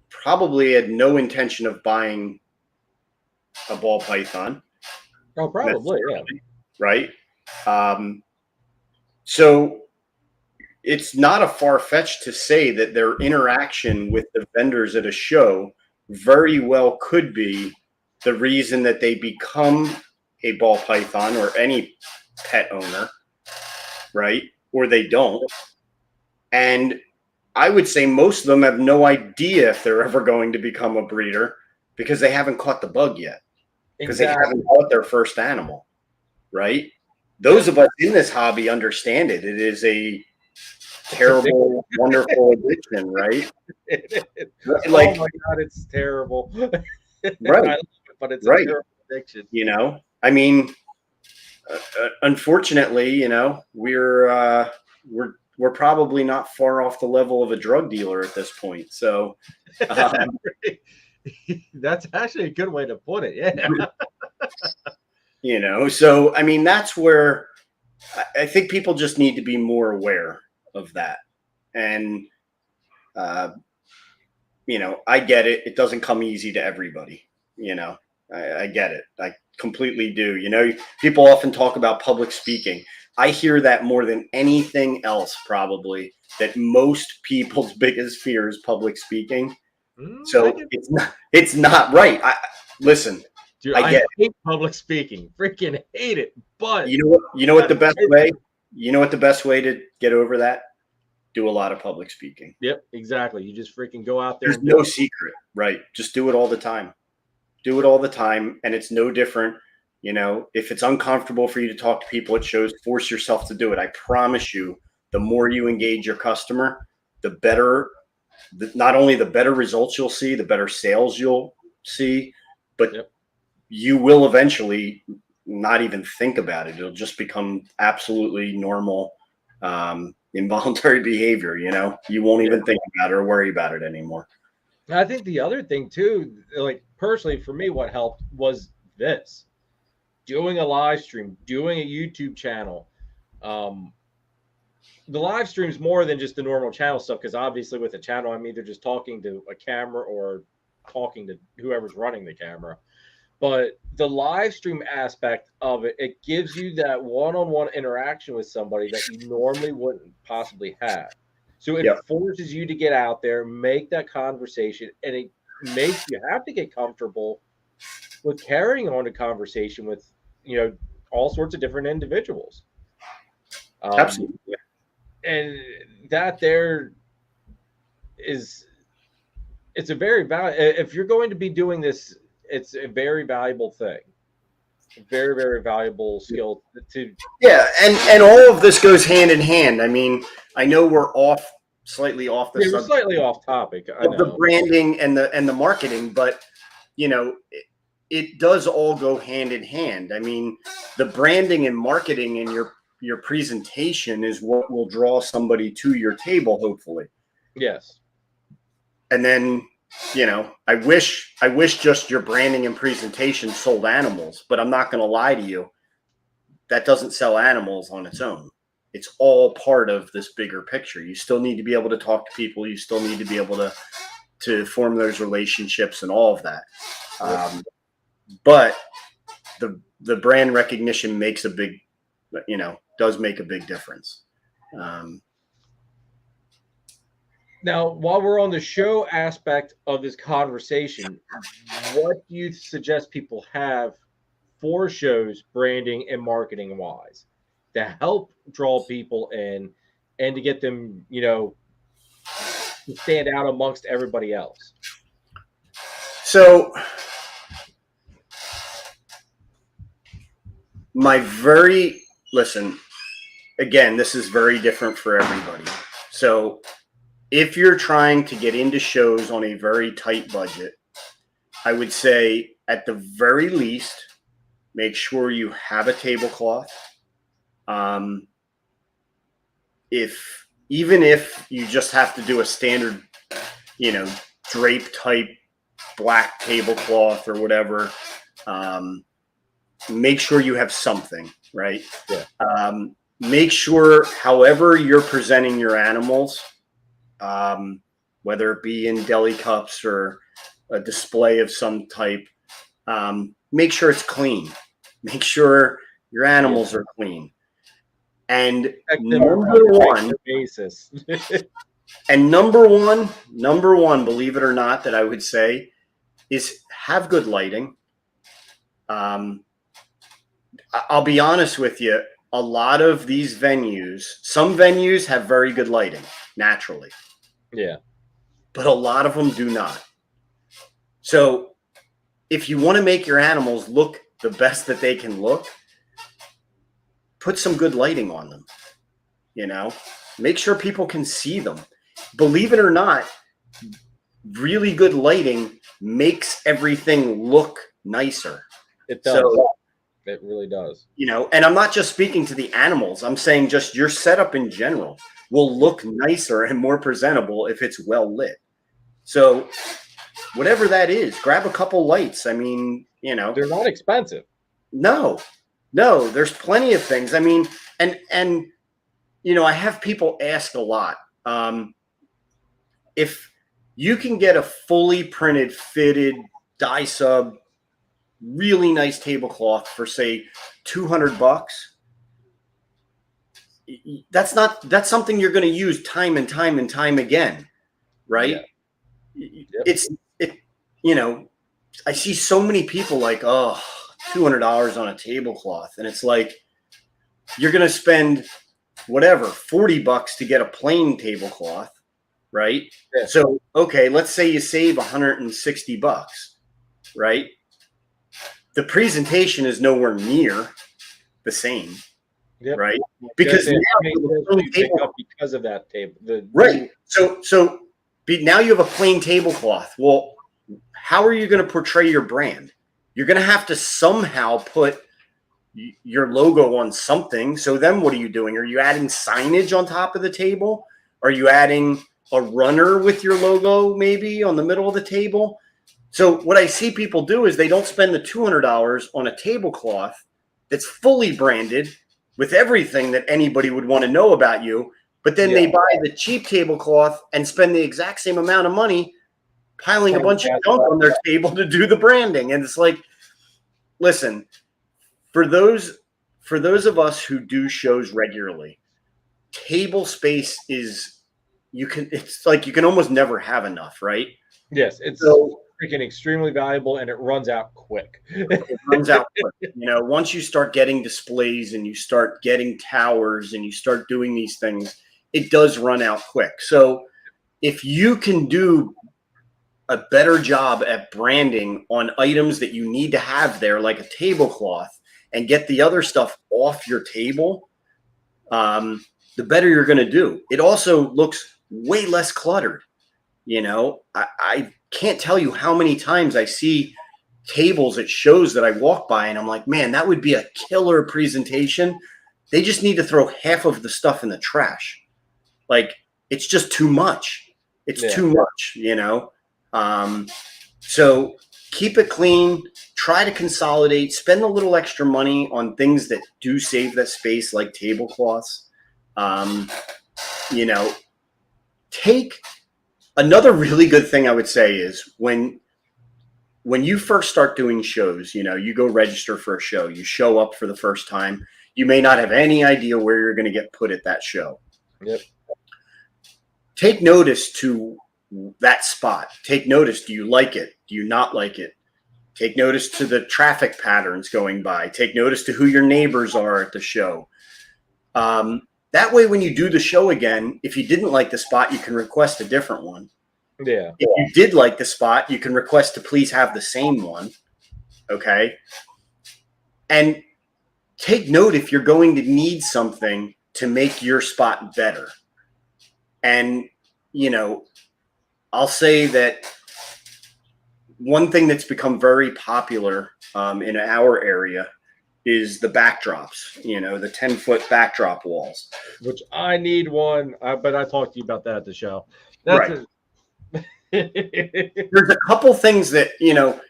probably had no intention of buying a ball python. Oh, probably, yeah. Right? So it's not a far-fetched to say that their interaction with the vendors at a show very well could be the reason that they become a ball python or any pet owner, right? Or they don't. And I would say most of them have no idea if they're ever going to become a breeder because they haven't caught the bug yet. Because they haven't caught their first animal, right? Those of us in this hobby understand it. It is a terrible, wonderful addiction, right? Like, oh my God, it's terrible. Right. I love it, but it's a Right. terrible addiction. You know, I mean, unfortunately, you know, we're probably not far off the level of a drug dealer at this point. So, That's actually a good way to put it. Yeah. you know, so I mean, that's where I think people just need to be more aware of that. And, you know, I get it. It doesn't come easy to everybody. You know, I get it. I completely do. You know, people often talk about public speaking. I hear that more than anything else, probably, that most people's biggest fear is public speaking. So it's not right. Listen, Dude, I get hate public speaking. Freaking hate it. But you know what the best way, you know what the best way to get over that? Do a lot of public speaking. Yep, exactly. You just freaking go out there. There's no secret, right? Just do it all the time. Do it all the time, and it's no different. You know, if it's uncomfortable for you to talk to people, it shows. Force yourself to do it. I promise you, the more you engage your customer, the better. Not only the better results you'll see, the better sales you'll see, but you will eventually not even think about it. It'll just become absolutely normal, involuntary behavior. You know, you won't even think about it or worry about it anymore. I think the other thing too, like personally for me, what helped was this: doing a live stream, doing a YouTube channel. The live stream's more than just the normal channel stuff, because obviously with a channel, I'm either just talking to a camera or talking to whoever's running the camera. But the live stream aspect of it, it gives you that one-on-one interaction with somebody that you normally wouldn't possibly have. So it forces you to get out there, make that conversation, and it makes you have to get comfortable with carrying on a conversation with, you know, all sorts of different individuals. Absolutely. And that there is, it's a very if you're going to be doing this, it's a very valuable thing. Very, very valuable skill to. Yeah, and all of this goes hand in hand. I mean, I know we're slightly off the We're slightly off topic. I know. The branding and the marketing, but you know, it does all go hand in hand. I mean, the branding and marketing and your presentation is what will draw somebody to your table, hopefully. Yes. And then, you know, I wish just your branding and presentation sold animals, but I'm not going to lie to you. That doesn't sell animals on its own. It's all part of this bigger picture. You still need to be able to talk to people. You still need to be able to form those relationships and all of that. But the brand recognition makes a big, you know, does make a big difference. Now, while we're on the show aspect of this conversation, what do you suggest people have for shows, branding and marketing wise, to help draw people in and to get them, you know, to stand out amongst everybody else? So listen, again, this is very different for everybody. So if you're trying to get into shows on a very tight budget, I would say at the very least, make sure you have a tablecloth. Even if you just have to do a standard, you know, drape type black tablecloth or whatever, make sure you have something, right? Yeah. Make sure, however you're presenting your animals, whether it be in deli cups or a display of some type, make sure it's clean. Make sure your animals are clean. And number one, believe it or not, that I would say is have good lighting. I'll be honest with you. A lot of these venues, some venues have very good lighting naturally. Yeah. But a lot of them do not. So if you want to make your animals look the best that they can look, put some good lighting on them. You know, make sure people can see them. Believe it or not, really good lighting makes everything look nicer. It does. So, it really does. You know, and I'm not just speaking to the animals. I'm saying just your setup in general will look nicer and more presentable if it's well lit. So whatever that is, grab a couple lights. I mean, you know, they're not expensive. No, there's plenty of things. I mean, and you know, I have people ask a lot. If you can get a fully printed, fitted dye sub, really nice tablecloth for say $200, that's something you're going to use time and time and time again, right? Yeah. Yep. You know, I see so many people like, oh, $200 on a tablecloth, and it's like you're going to spend whatever $40 to get a plain tablecloth, right? Yeah. So okay, let's say you save $160, right? The presentation is nowhere near the same, yep. Right? Because now because of that table, right. So now you have a plain tablecloth. Well, how are you going to portray your brand? You're going to have to somehow put your logo on something. So then what are you doing? Are you adding signage on top of the table? Are you adding a runner with your logo maybe on the middle of the table? So what I see people do is they don't spend the $200 on a tablecloth that's fully branded with everything that anybody would want to know about you. But then they buy the cheap tablecloth and spend the exact same amount of money piling a bunch of junk on their table to do the branding. And it's like, listen, for those of us who do shows regularly, table space is it's like you can almost never have enough, right? Yes, it's so freaking extremely valuable, and it runs out quick. It runs out quick. You know, once you start getting displays and you start getting towers and you start doing these things, it does run out quick. So if you can do a better job at branding on items that you need to have there, like a tablecloth, and get the other stuff off your table, the better you're going to do. It also looks way less cluttered. You know, I can't tell you how many times I see tables at shows that I walk by and I'm like, man, that would be a killer presentation. They just need to throw half of the stuff in the trash. Like, it's just too much. It's too much, you know? So keep it clean, try to consolidate, spend a little extra money on things that do save that space, like tablecloths. You know, another really good thing I would say is when you first start doing shows, you know, you go register for a show, you show up for the first time, you may not have any idea where you're going to get put at that show. Yep. Take notice to that spot. Take notice. Do you like it? Do you not like it? Take notice to the traffic patterns going by. Take notice to who your neighbors are at the show. That way, when you do the show again, if you didn't like the spot, you can request a different one. Yeah. If you did like the spot, you can request to please have the same one. Okay. And take note if you're going to need something to make your spot better. And, you know, I'll say that one thing that's become very popular in our area is the backdrops, you know, the 10-foot backdrop walls. Which I need one, but I talked to you about that at the show. Right. There's a couple things that, you know,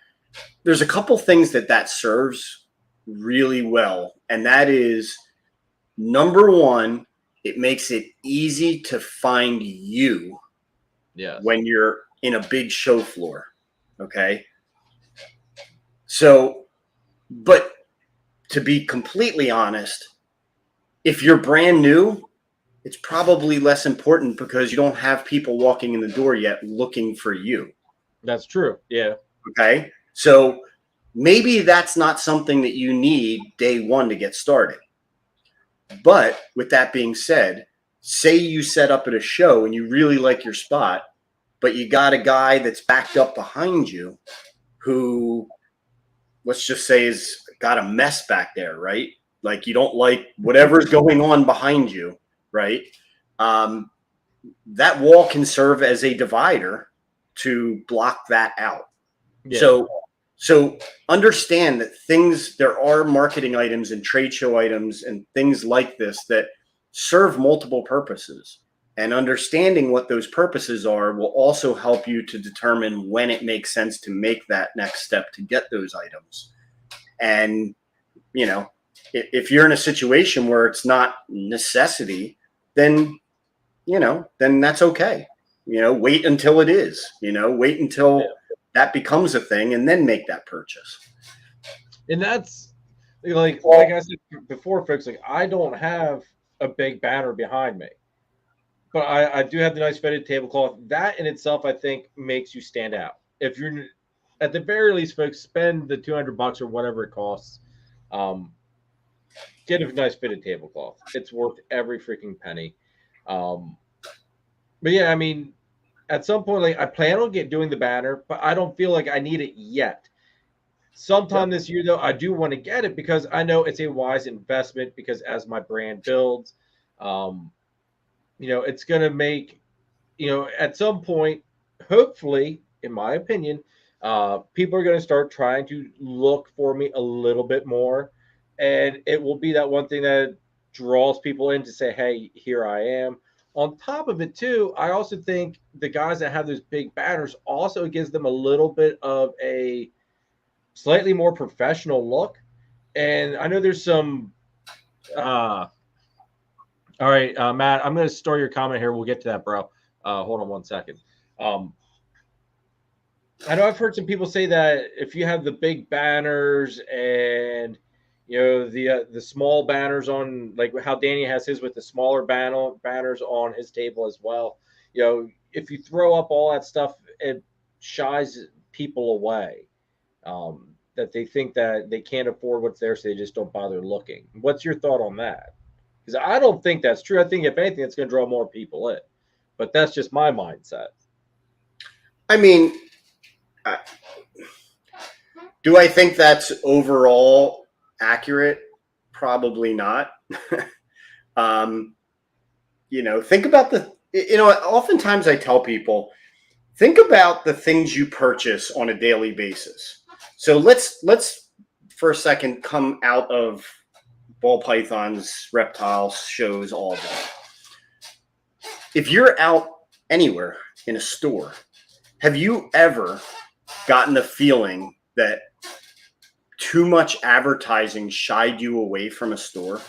that serves really well. And that is, number one, it makes it easy to find you when you're in a big show floor. Okay. So, but to be completely honest, if you're brand new, it's probably less important because you don't have people walking in the door yet looking for you. That's true. Yeah. Okay. So maybe that's not something that you need day one to get started. But with that being said, say you set up at a show and you really like your spot, but you got a guy that's backed up behind you who, let's just say, has got a mess back there, right? Like, you don't like whatever's going on behind you, right? That wall can serve as a divider to block that out. Yeah. So understand that there are marketing items and trade show items and things like this that serve multiple purposes. And understanding what those purposes are will also help you to determine when it makes sense to make that next step to get those items. And, you know, if you're in a situation where it's not necessity, then, you know, then that's okay. You know, wait until it is, you know, wait until that becomes a thing and then make that purchase. And that's like I said before, folks, like I don't have a big banner behind me, but I do have the nice fitted tablecloth. That in itself, I think, makes you stand out. If you're at the very least, folks, spend the $200 or whatever it costs. Get a nice fitted tablecloth. It's worth every freaking penny. But yeah, I mean, at some point, like I plan on doing the banner, but I don't feel like I need it yet. Sometime this year, though, I do want to get it because I know it's a wise investment. Because as my brand builds, you know, it's going to make, you know, at some point, hopefully, in my opinion, people are going to start trying to look for me a little bit more. And it will be that one thing that draws people in to say, hey, here I am. On top of it, too, I also think the guys that have those big banners also gives them a little bit of a slightly more professional look. And I know there's some all right, Matt, I'm going to store your comment here. We'll get to that, bro. Hold on one second. I know I've heard some people say that if you have the big banners and you know the small banners on, like how Danny has his with the smaller banners on his table as well. You know, if you throw up all that stuff, it shies people away. That they think that they can't afford what's there, so they just don't bother looking. What's your thought on that? Because I don't think that's true. I think if anything, it's going to draw more people in. But that's just my mindset. I mean, do I think that's overall accurate? Probably not. You know, think about oftentimes I tell people, think about the things you purchase on a daily basis. So let's for a second come out of ball pythons, reptiles, shows, all of that. If you're out anywhere in a store, have you ever gotten the feeling that too much advertising shied you away from a store?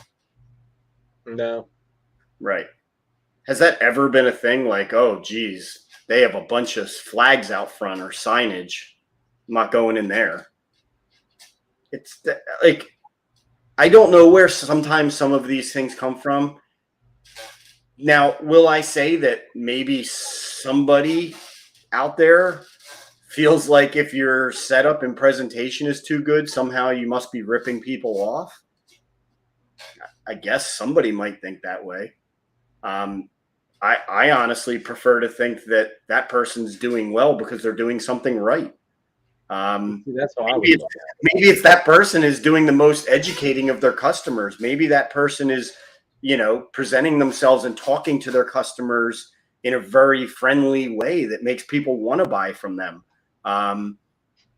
No. Right. Has that ever been a thing? Like, oh, geez, they have a bunch of flags out front or signage. I'm not going in there. It's like, I don't know where sometimes some of these things come from. Now, will I say that maybe somebody out there feels like if your setup and presentation is too good, somehow you must be ripping people off? I guess somebody might think that way. I honestly prefer to think that that person's doing well because they're doing something right. That's how maybe it's that person is doing the most educating of their customers. Maybe that person is, you know, presenting themselves and talking to their customers in a very friendly way that makes people want to buy from them.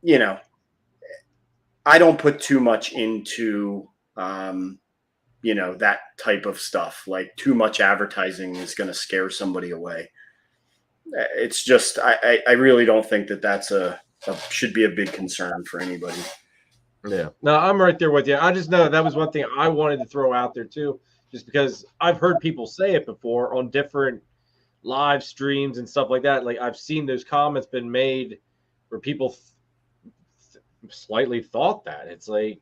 You know, I don't put too much into, you know, that type of stuff. Like too much advertising is going to scare somebody away. It's just, I really don't think that that's should be a big concern for anybody. Yeah, no, I'm right there with you. I just know that was one thing I wanted to throw out there too, just because I've heard people say it before on different live streams and stuff like that. Like I've seen those comments been made where people slightly thought that it's like,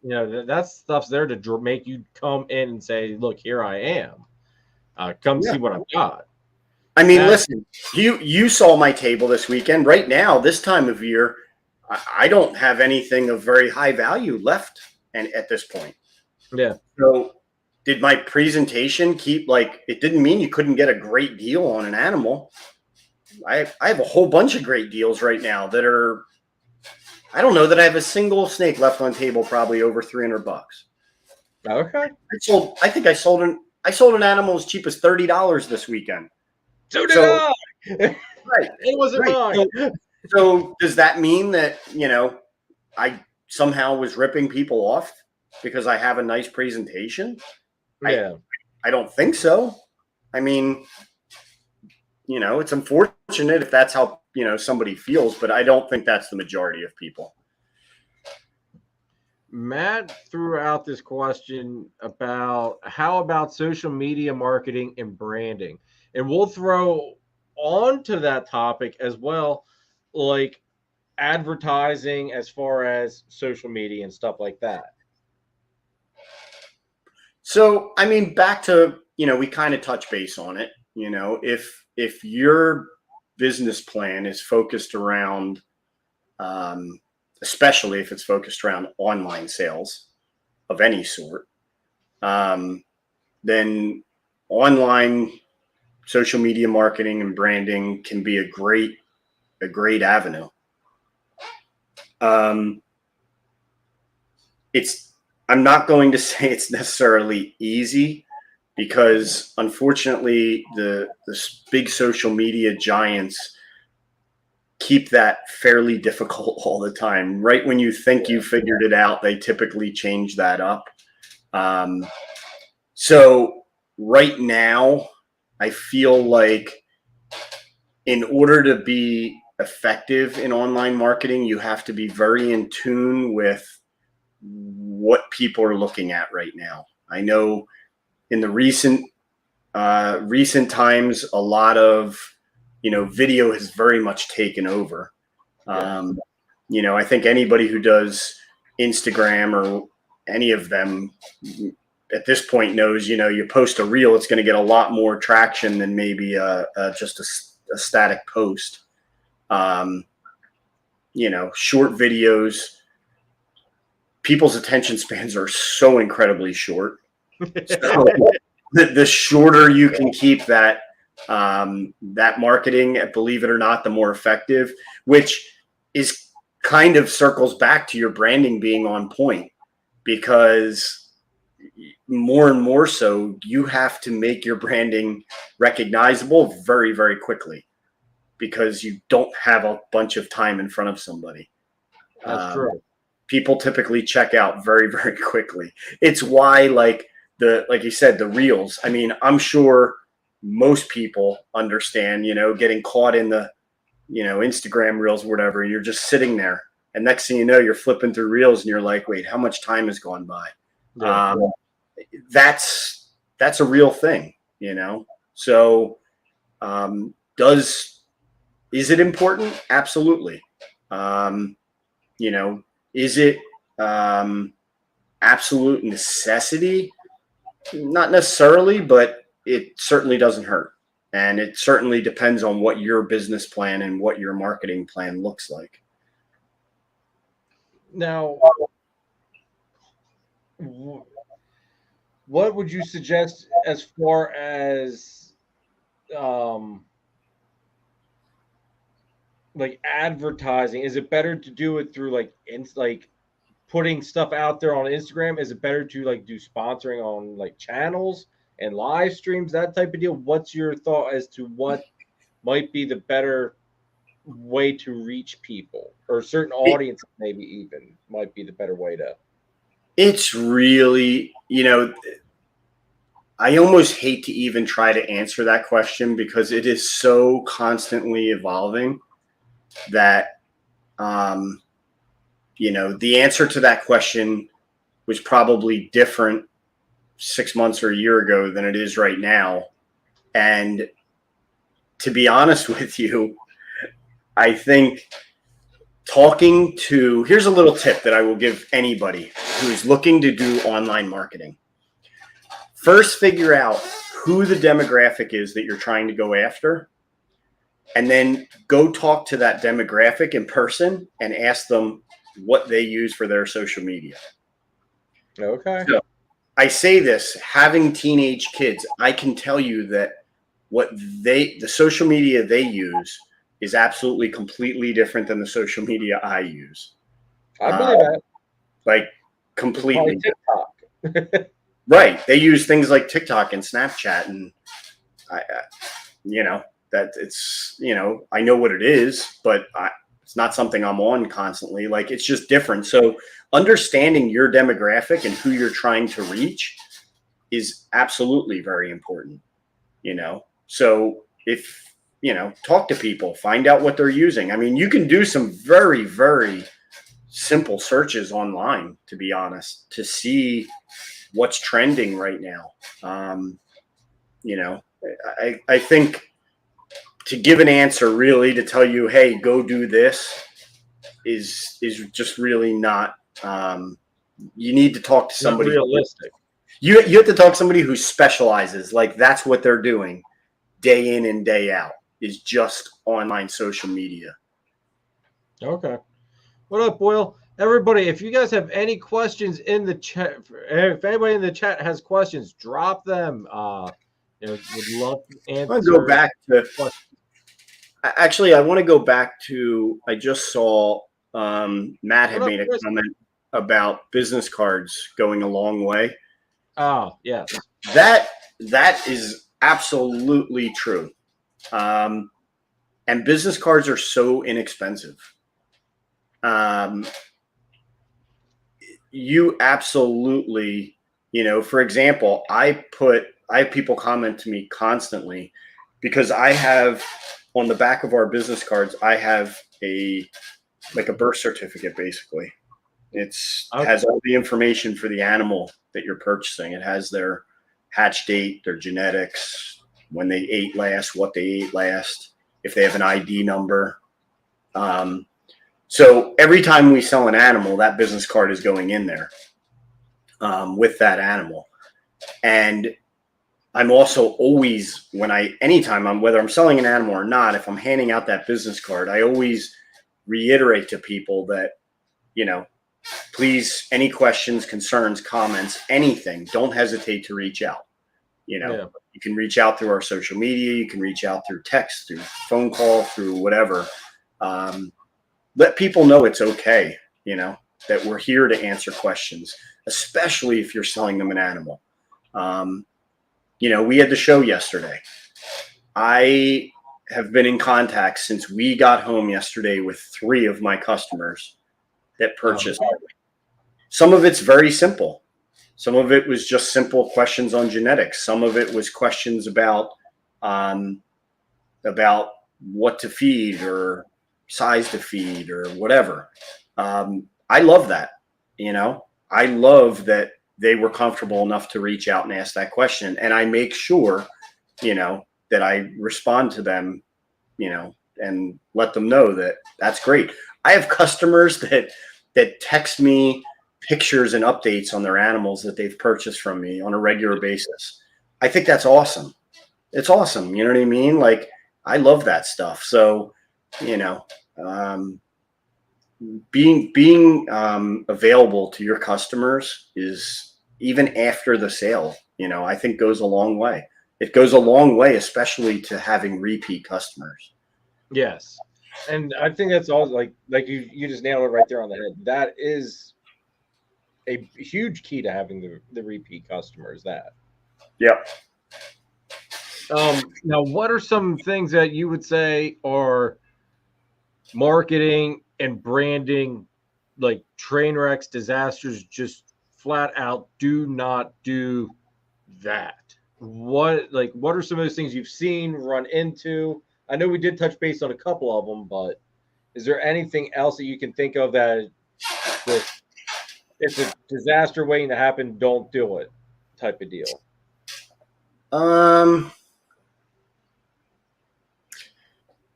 you know, that stuff's there to make you come in and say, look, here I am. Come see what I've got. I mean, listen, you saw my table this weekend. Right now, this time of year, I don't have anything of very high value left at this point. Yeah. So did my presentation keep, like, it didn't mean you couldn't get a great deal on an animal. I have a whole bunch of great deals right now that are, I don't know that I have a single snake left on table, probably over $300. Okay. I think I sold an animal as cheap as $30 this weekend. So did I. Right. It wasn't Right. mine. So does that mean that, I somehow was ripping people off because I have a nice presentation? Yeah. I don't think so. I mean, it's unfortunate if that's how, somebody feels, but I don't think that's the majority of people. Matt threw out this question about how about social media marketing and branding. And we'll throw on to that topic as well, like advertising as far as social media and stuff like that. So, I mean, back to, we kind of touch base on it. If your business plan is focused around, especially if it's focused around online sales of any sort, then online social media marketing and branding can be a great avenue. I'm not going to say it's necessarily easy, because unfortunately the big social media giants keep that fairly difficult all the time. Right when you think you figured it out, they typically change that up. So right now, I feel like in order to be effective in online marketing, you have to be very in tune with what people are looking at right now. I know in the recent times, a lot of video has very much taken over. I think anybody who does Instagram or any of them at this point knows, you post a reel, it's going to get a lot more traction than maybe just a static post. Short videos, people's attention spans are so incredibly short. So the shorter you can keep that marketing, believe it or not, the more effective, which is kind of circles back to your branding being on point, because more and more so, you have to make your branding recognizable very, very quickly, because you don't have a bunch of time in front of somebody. That's true. People typically check out very, very quickly. It's why, like you said, the reels. I mean, I'm sure most people understand, getting caught in the, Instagram reels, whatever. You're just sitting there, and next thing you know, you're flipping through reels, and you're like, wait, how much time has gone by? Yeah. That's a real thing, So, is it important? Absolutely. Is it absolute necessity? Not necessarily, but it certainly doesn't hurt. And it certainly depends on what your business plan and what your marketing plan looks like. Now, what would you suggest as far as like advertising? Is it better to do it through like putting stuff out there on Instagram? Is it better to like do sponsoring on like channels and live streams, that type of deal? What's your thought as to what might be the better way to reach people, or certain audiences maybe even might be the better way to? It's really, I almost hate to even try to answer that question, because it is so constantly evolving that, the answer to that question was probably different 6 months or a year ago than it is right now. And to be honest with you, I think here's a little tip that I will give anybody who's looking to do online marketing. First, figure out who the demographic is that you're trying to go after, and then go talk to that demographic in person and ask them what they use for their social media. Okay. So, I say this, having teenage kids, I can tell you that the social media they use is absolutely completely different than the social media I use. I believe that. Like, completely. TikTok. Right. They use things like TikTok and Snapchat, and that it's, I know what it is, but it's not something I'm on constantly. Like, it's just different. So understanding your demographic and who you're trying to reach is absolutely very important, So if, talk to people, find out what they're using. I mean, you can do some very, very simple searches online, to be honest, to see what's trending right now. I think to give an answer, really, to tell you, hey, go do this, is just really not. You need to talk to somebody. Not realistic. You have to talk to somebody who specializes, like that's what they're doing day in and day out, is just online social media. Okay. What up, Boyle? Everybody, if you guys have any questions in the chat, if anybody in the chat has questions, drop them. Would love to answer. I'll go back to. Actually, I want to go back to. I just saw Matt had made a comment about business cards going a long way. Oh, yes. That is absolutely true. And business cards are so inexpensive. You absolutely, for example, I have people comment to me constantly because I have on the back of our business cards, I have a birth certificate, basically. Has all the information for the animal that you're purchasing. It has their hatch date, their genetics, when they ate last, what they ate last, if they have an ID number. So every time we sell an animal, that business card is going in there with that animal. And I'm also always, anytime whether I'm selling an animal or not, if I'm handing out that business card, I always reiterate to people that, please, any questions, concerns, comments, anything, don't hesitate to reach out. You can reach out through our social media. You can reach out through text, through phone call, through whatever. Let people know it's okay, that we're here to answer questions, especially if you're selling them an animal. We had the show yesterday. I have been in contact since we got home yesterday with 3 of my customers that purchased. Some of it's very simple. Some of it was just simple questions on genetics. Some of it was questions about what to feed or size to feed or whatever. I love that. I love that they were comfortable enough to reach out and ask that question. And I make sure, that I respond to them, and let them know that that's great. I have customers that text me pictures and updates on their animals that they've purchased from me on a regular basis. I think that's awesome. It's awesome. You know what I mean? Like, I love that stuff. So, being available to your customers is, even after the sale, I think goes a long way. It goes a long way, especially to having repeat customers. Yes. And I think that's all, like you just nailed it right there on the head. That is a huge key to having the repeat customers. That. Yep. Now, what are some things that you would say are marketing and branding, like train wrecks, disasters, just flat out do not do that? What are some of those things you've seen, run into? I know we did touch base on a couple of them, but is there anything else that you can think of that it's a disaster waiting to happen, don't do it type of deal?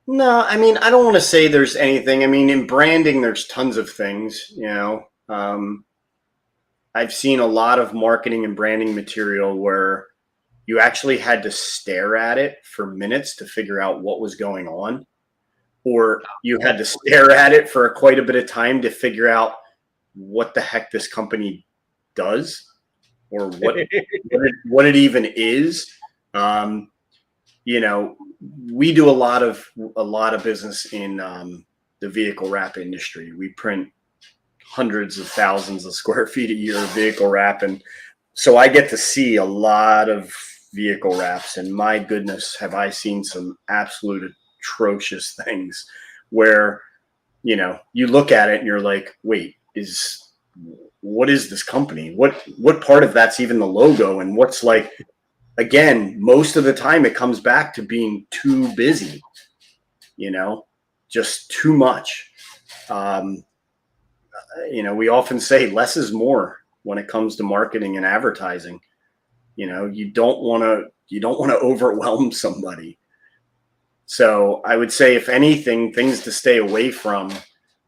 No, I mean, I don't want to say there's anything. I mean, in branding, there's tons of things, I've seen a lot of marketing and branding material where you actually had to stare at it for minutes to figure out what was going on, or you had to stare at it for quite a bit of time to figure out what the heck this company does, or what it even is. We do a lot of business in the vehicle wrap industry. We print hundreds of thousands of square feet a year of vehicle wrap, and so I get to see a lot of vehicle wraps, and my goodness, have I seen some absolute atrocious things where, you know, you look at it and you're like, wait, what is this company? What part of that's even the logo? And what's like, again, most of the time it comes back to being too busy, you know, just too much. You know, we often say less is more when it comes to marketing and advertising. You know, you don't want to overwhelm somebody. So I would say, if anything, things to stay away from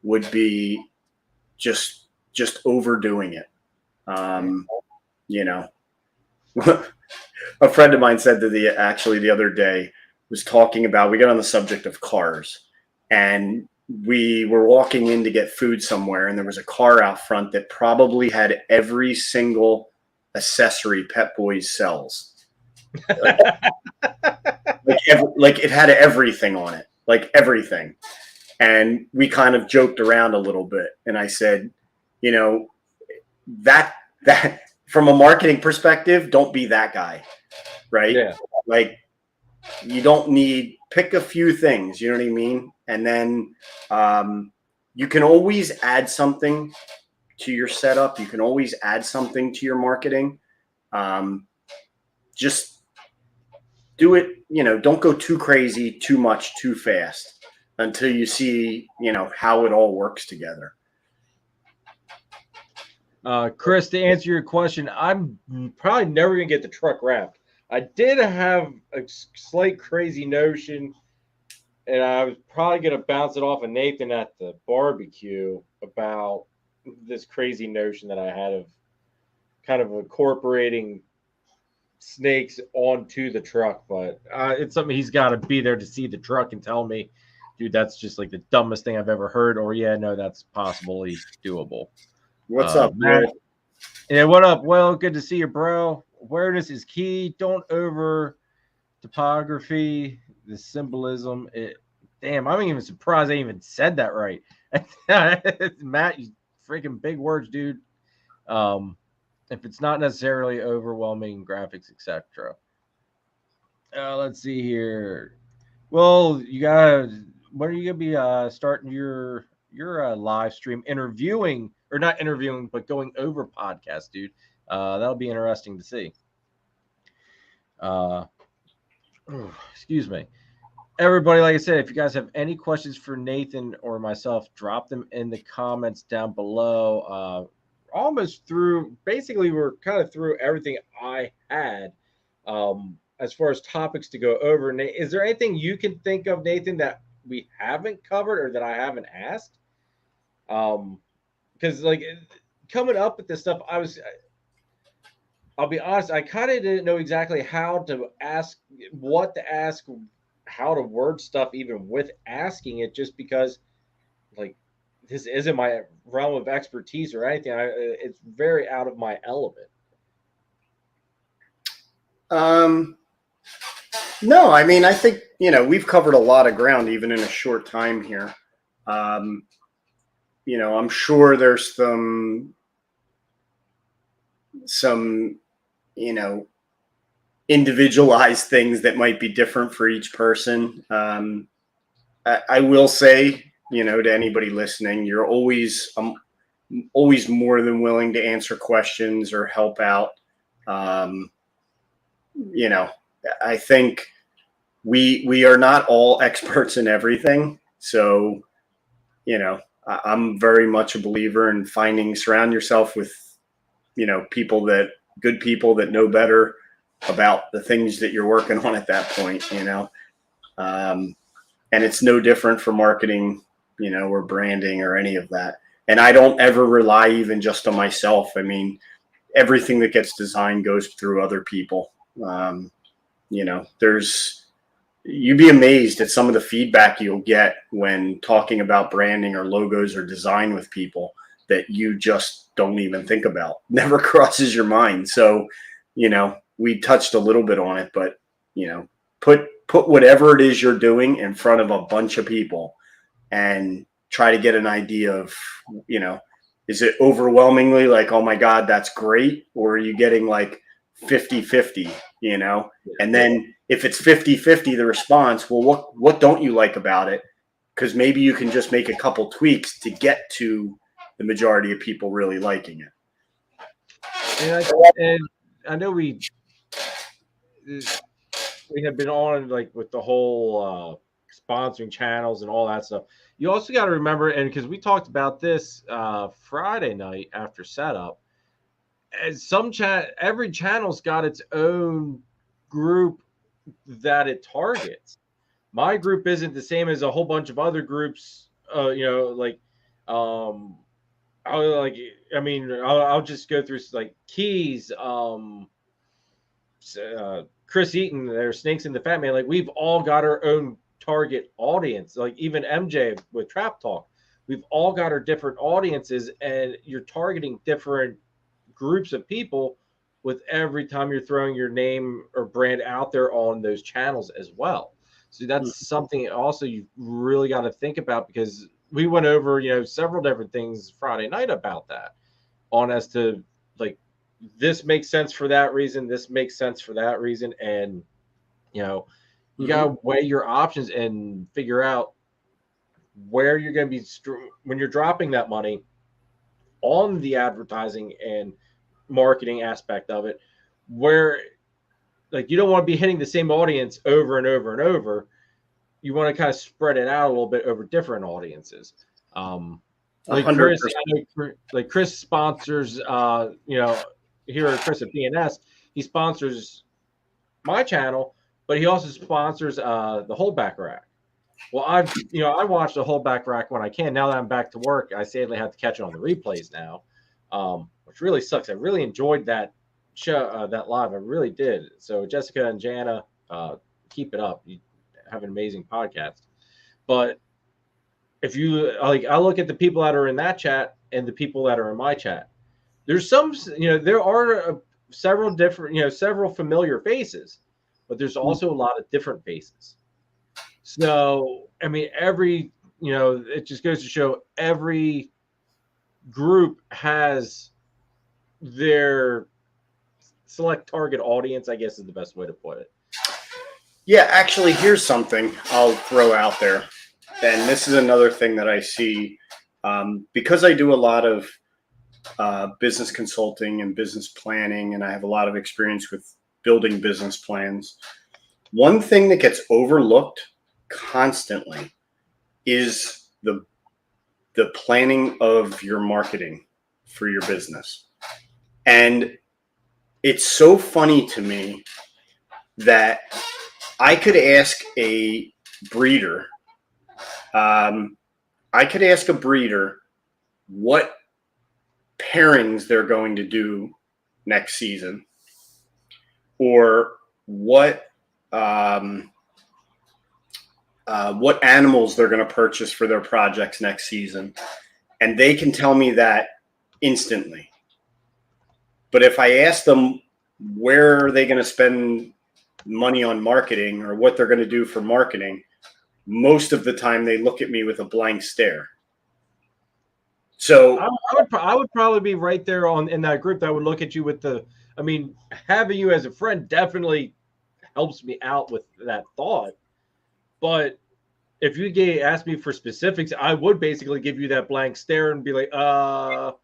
would be just overdoing it. You know, a friend of mine said that the other day was talking about, we got on the subject of cars, and we were walking in to get food somewhere, and there was a car out front that probably had every single accessory Pep Boys sells. Like it had everything on it, like everything. And we kind of joked around a little bit, and I said, you know, that from a marketing perspective, don't be that guy, right? Yeah. Like, you don't need, pick a few things, you know what I mean? And then you can always add something to your setup. You can always add something to your marketing. Just do it, you know, don't go too crazy, too much, too fast until you see, you know, how it all works together. Chris, to answer your question, I'm probably never going to get the truck wrapped. I did have a slight crazy notion, and I was probably going to bounce it off of Nathan at the barbecue about this crazy notion that I had of kind of incorporating snakes onto the truck. But it's something he's got to be there to see the truck and tell me, dude, that's just like the dumbest thing I've ever heard. Or, yeah, no, that's possibly doable. What's up, Matt? Will? Yeah, what up? Well, good to see you, bro. Awareness is key. Don't over topography, the symbolism. Damn, I'm even surprised I even said that right. Matt, you freaking big words, dude. If it's not necessarily overwhelming graphics, etc. Let's see here. Well, you guys, when are you gonna be starting your live stream interviewing, or not interviewing, but going over podcast, dude? That'll be interesting to see. Excuse me. Everybody, like I said, if you guys have any questions for Nathan or myself, drop them in the comments down below. Almost through, basically, we're kind of through everything I had as far as topics to go over. Is there anything you can think of, Nathan, that we haven't covered or that I haven't asked? Because like coming up with this stuff, I'll be honest, I kind of didn't know exactly how to ask, what to ask, how to word stuff, even with asking it, just because like this isn't my realm of expertise or anything. It's very out of my element. No, I mean, I think, you know, we've covered a lot of ground even in a short time here. You know, I'm sure there's some, you know, individualized things that might be different for each person. I will say, you know, to anybody listening, you're always, I'm always more than willing to answer questions or help out. You know, I think we are not all experts in everything. So, you know, I'm very much a believer in surround yourself with, you know, good people that know better about the things that you're working on at that point, you know. And it's no different for marketing, you know, or branding or any of that. And I don't ever rely even just on myself. I mean, everything that gets designed goes through other people. You know, you'd be amazed at some of the feedback you'll get when talking about branding or logos or design with people that you just don't even think about, never crosses your mind. So, you know, we touched a little bit on it, but, you know, put whatever it is you're doing in front of a bunch of people and try to get an idea of, you know, is it overwhelmingly like, oh my God, that's great? Or are you getting like 50-50? you know? And then if it's 50-50, the response, well, what don't you like about it? Because maybe you can just make a couple tweaks to get to the majority of people really liking it. And I know we have been on like with the whole sponsoring channels and all that stuff. You also got to remember, and because we talked about this Friday night after setup, as every channel's got its own group that it targets. My group isn't the same as a whole bunch of other groups. I'll just go through like Keys, Chris Eaton, there's Snakes in the Fat Man. Like we've all got our own target audience. Like even MJ with Trap Talk, we've all got our different audiences, and you're targeting different groups of people with every time you're throwing your name or brand out there on those channels as well. So that's something also you really got to think about, because we went over, several different things Friday night about that, on as to like, this makes sense for that reason, this makes sense for that reason. And, you got to weigh your options and figure out where you're going to be when you're dropping that money on the advertising and marketing aspect of it, where like you don't want to be hitting the same audience over and over and over. You want to kind of spread it out a little bit over different audiences. Like Chris sponsors, here at Chris at BNS, he sponsors my channel, but he also sponsors the Holdback Rack. Well, I watch the Holdback Rack when I can. Now that I'm back to work, I sadly have to catch it on the replays now, which really sucks. I really enjoyed that show, that live. I really did. So Jessica and Jana, keep it up. You have an amazing podcast. But if you like, I look at the people that are in that chat and the people that are in my chat. There's some, there are several different, several familiar faces, but there's also a lot of different faces. So, I mean, it just goes to show every group has their select target audience, I guess is the best way to put it. Yeah, actually, here's something I'll throw out there. And this is another thing that I see, because I do a lot of business consulting and business planning, and I have a lot of experience with building business plans. One thing that gets overlooked constantly is the planning of your marketing for your business. And it's so funny to me that I could ask a breeder, what pairings they're going to do next season, or what animals they're going to purchase for their projects next season, and they can tell me that instantly. But if I ask them where are they going to spend money on marketing or what they're going to do for marketing, most of the time they look at me with a blank stare. So I would probably be right there in that group that would look at you with having you as a friend definitely helps me out with that thought. But if you ask me for specifics, I would basically give you that blank stare and be like, all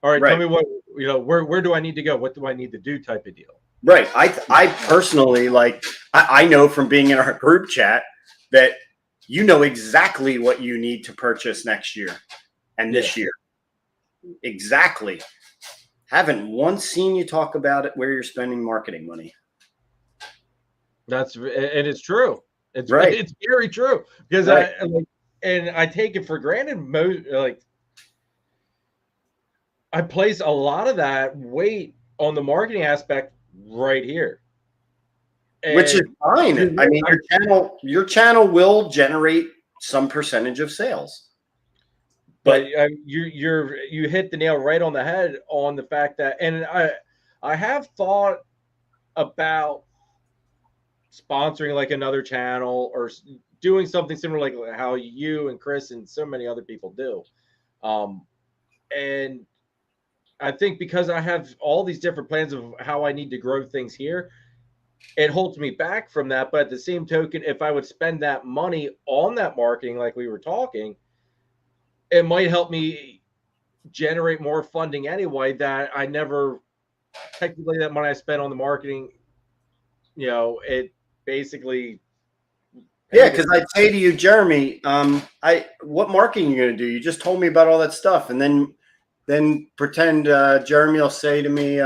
right, tell me what, where do I need to go? What do I need to do type of deal? Right. I personally, I know from being in our group chat that you know exactly what you need to purchase next year and this year. Exactly. Haven't once seen you talk about it where you're spending marketing money. And it's true. It's right. It's very true, because I take it for granted. I place a lot of that weight on the marketing aspect right here, which is fine. I mean, your channel will generate some percentage of sales, but you hit the nail right on the head on the fact that, and I have thought about sponsoring like another channel or doing something similar, like how you and Chris and so many other people do, and I think because I have all these different plans of how I need to grow things here, it holds me back from that. But at the same token, if I would spend that money on that marketing, like we were talking, it might help me generate more funding anyway that I never technically that money I spent on the marketing, it basically Yeah, paid it. because I'd say to you, Jeremy, what marketing you going to do? You just told me about all that stuff, and then pretend Jeremy will say to me,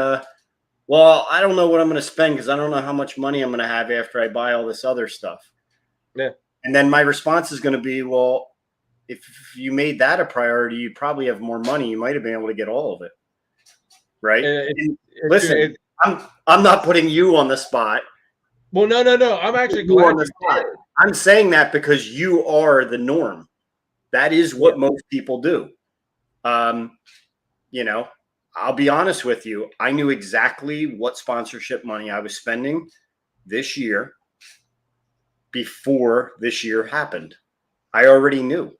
well, I don't know what I'm going to spend because I don't know how much money I'm going to have after I buy all this other stuff. Yeah. And then my response is going to be, well, if you made that a priority, you probably have more money. You might have been able to get all of it. Right. Listen, I'm not putting you on the spot. Well, no. I'm actually glad you did. I'm saying that because you are the norm. That is what most people do. I'll be honest with you. I knew exactly what sponsorship money I was spending this year before this year happened. I already knew.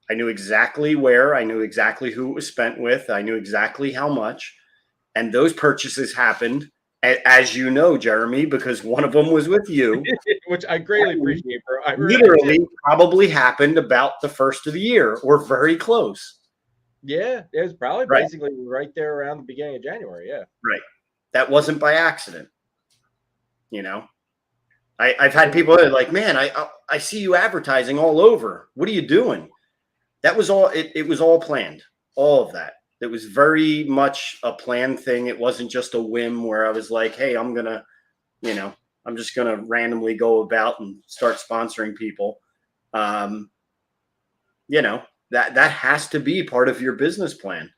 I knew exactly where. I knew exactly who it was spent with. I knew exactly how much. And those purchases happened, as you know, Jeremy, because one of them was with you. Which I greatly appreciate, bro. I literally probably happened about the first of the year or very close. Yeah, it was probably basically right there around the beginning of January. Yeah. Right. That wasn't by accident. I've had people that are like, man, I see you advertising all over. What are you doing? That was all. It was all planned. All of that. It was very much a planned thing. It wasn't just a whim where I was like, hey, I'm just going to randomly go about and start sponsoring people. That has to be part of your business plan.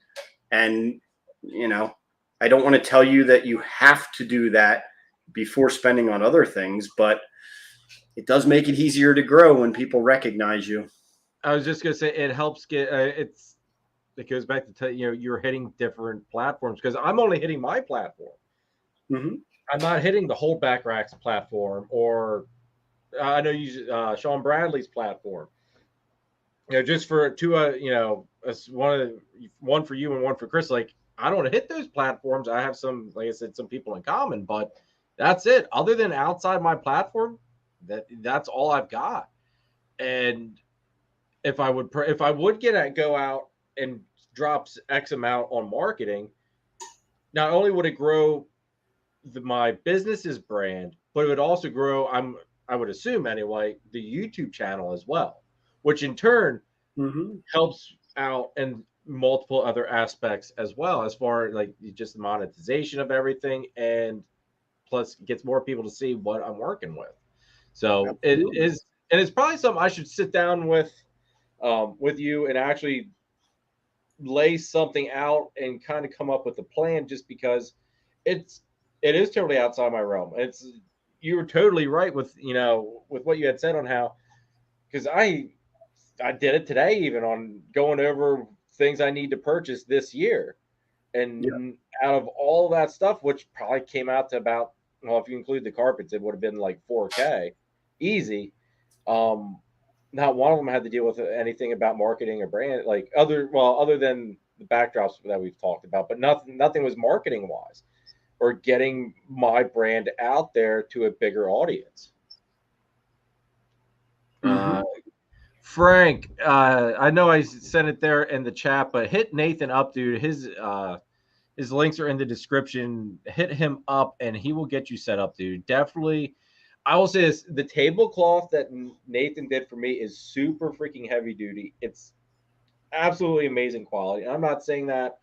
And, I don't want to tell you that you have to do that before spending on other things, but it does make it easier to grow when people recognize you. I was just going to say it helps get it goes back to you're hitting different platforms because I'm only hitting my platform. Mm-hmm. I'm not hitting the whole Backracks platform, or I know you Sean Bradley's platform. Just for two, one for you and one for Chris. Like I don't hit those platforms. I have some, like I said, some people in common, but that's it. Other than outside my platform, that's all I've got. And if I would go out and drops X amount on marketing, not only would it grow my business's brand, but it would also grow, I would assume anyway, the YouTube channel as well, which in turn helps out in multiple other aspects as well, as far as like just the monetization of everything, and plus gets more people to see what I'm working with. So it is, and it's probably something I should sit down with you and actually lay something out and kind of come up with a plan, just because it is totally outside my realm. You were totally right with with what you had said on how, because I did it today even on going over things I need to purchase this year, and out of all that stuff, which probably came out to about, well, if you include the carpets, it would have been like $4K easy. Not one of them had to deal with anything about marketing or brand, like other than the backdrops that we've talked about, but nothing was marketing wise or getting my brand out there to a bigger audience. Frank, I know I sent it there in the chat, but hit Nathan up, dude. His links are in the description. Hit him up and he will get you set up, dude. Definitely. I will say this, the tablecloth that Nathan did for me is super freaking heavy duty. It's absolutely amazing quality. And I'm not saying that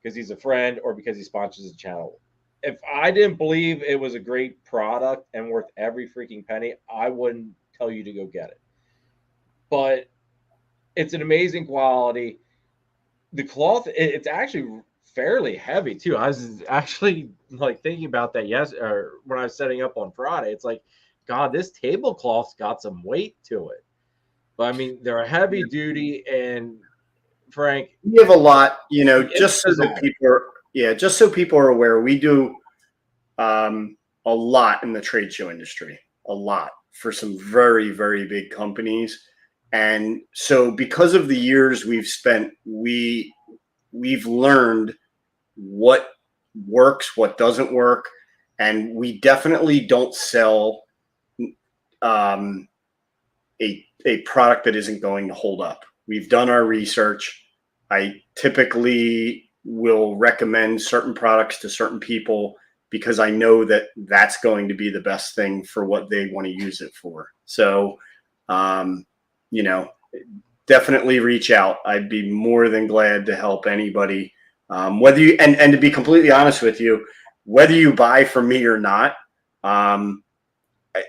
because he's a friend or because he sponsors the channel. If I didn't believe it was a great product and worth every freaking penny, I wouldn't tell you to go get it. But it's an amazing quality. The cloth, it's actually fairly heavy too. I was actually like thinking about that or when I was setting up on Friday. It's like, God, this tablecloth's got some weight to it. But I mean, they're heavy duty, and Frank, we have a lot, just so that people are aware, we do a lot in the trade show industry, a lot for some very, very big companies. And so because of the years we've spent, we've learned what works, what doesn't work. And we definitely don't sell a product that isn't going to hold up. We've done our research. I typically will recommend certain products to certain people because I know that that's going to be the best thing for what they want to use it for. So, you know, definitely reach out. I'd be more than glad to help anybody. Whether you, and to be completely honest with you, whether you buy from me or not,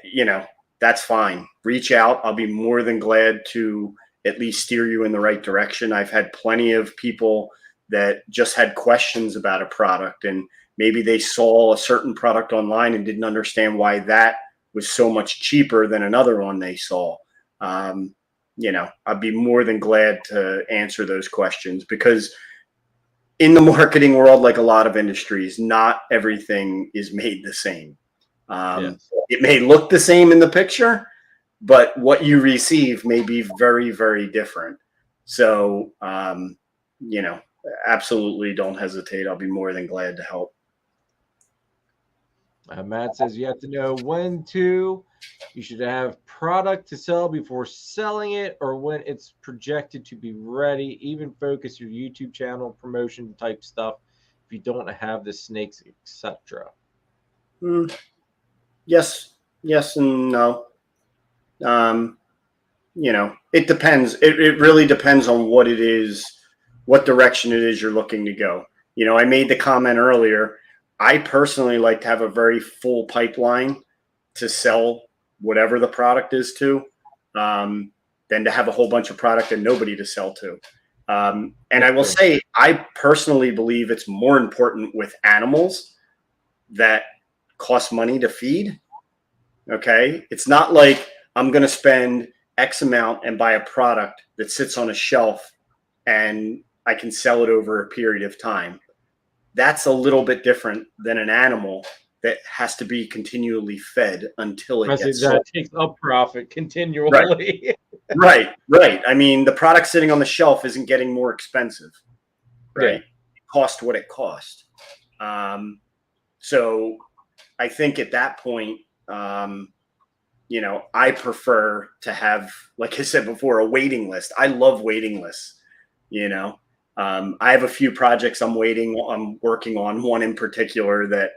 you know, that's fine. Reach out. I'll be more than glad to at least steer you in the right direction. I've had plenty of people that just had questions about a product, and maybe they saw a certain product online and didn't understand why that was so much cheaper than another one they saw. You know, I'd be more than glad to answer those questions, because in the marketing world, like a lot of industries, not everything is made the same. Yes. It may look the same in the picture, but what you receive may be very, very different. So, you know, absolutely don't hesitate. I'll be more than glad to help. Matt says you have to know when to. You should have product to sell before selling it, or when it's projected to be ready. Even focus your YouTube channel promotion type stuff if you don't have the snakes, etc. Yes, yes, and no. You know, it depends. It really depends on what it is, what direction it is you're looking to go. You know, I made the comment earlier. I personally like to have a very full pipeline to sell whatever the product is to, than to have a whole bunch of product and nobody to sell to. And I will say, I personally believe it's more important with animals that cost money to feed. Okay. It's not like I'm going to spend X amount and buy a product that sits on a shelf and I can sell it over a period of time. That's a little bit different than an animal that has to be continually fed until it gets sold. That takes up profit continually. Right. Right. I mean, the product sitting on the shelf isn't getting more expensive, right? Yeah. It cost what it cost. So I think at that point, you know, I prefer to have, like I said before, a waiting list. I love waiting lists. You know, I have a few projects I'm working on. One in particular that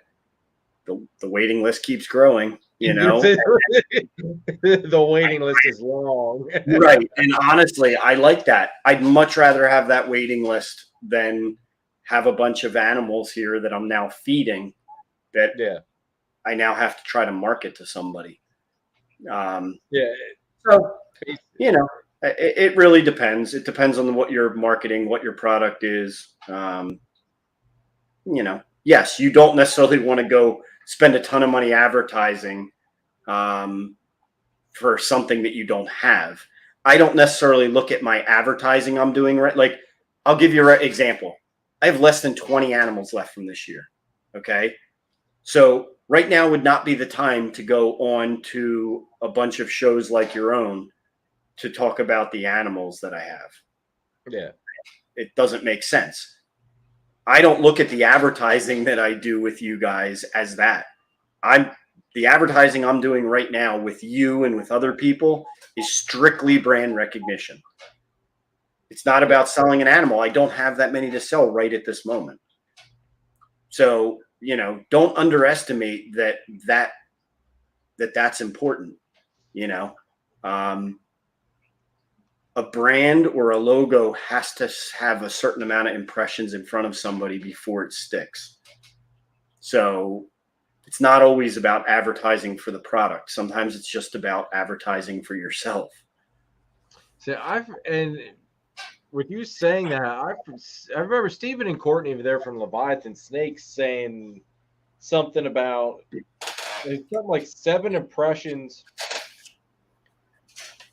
the waiting list keeps growing. You know, the waiting list is long. Right. And honestly, I like that. I'd much rather have that waiting list than have a bunch of animals here that I'm now feeding that I now have to try to market to somebody. So, you know, it really depends. It depends on what you're marketing, what your product is. You know, yes, you don't necessarily want to go spend a ton of money advertising for something that you don't have. I don't necessarily look at my advertising I'm doing right. Like, I'll give you an example. I have less than 20 animals left from this year. Okay. So right now would not be the time to go on to a bunch of shows like your own to talk about the animals that I have. Yeah. It doesn't make sense. I don't look at the advertising that I do with you guys as that. The advertising I'm doing right now with you and with other people is strictly brand recognition. It's not about selling an animal. I don't have that many to sell right at this moment. So, you know, don't underestimate that's important. You know, a brand or a logo has to have a certain amount of impressions in front of somebody before it sticks. So it's not always about advertising for the product. Sometimes it's just about advertising for yourself. So and with you saying that, I remember Stephen and Courtney over there from Leviathan Snakes saying something about something like 7 impressions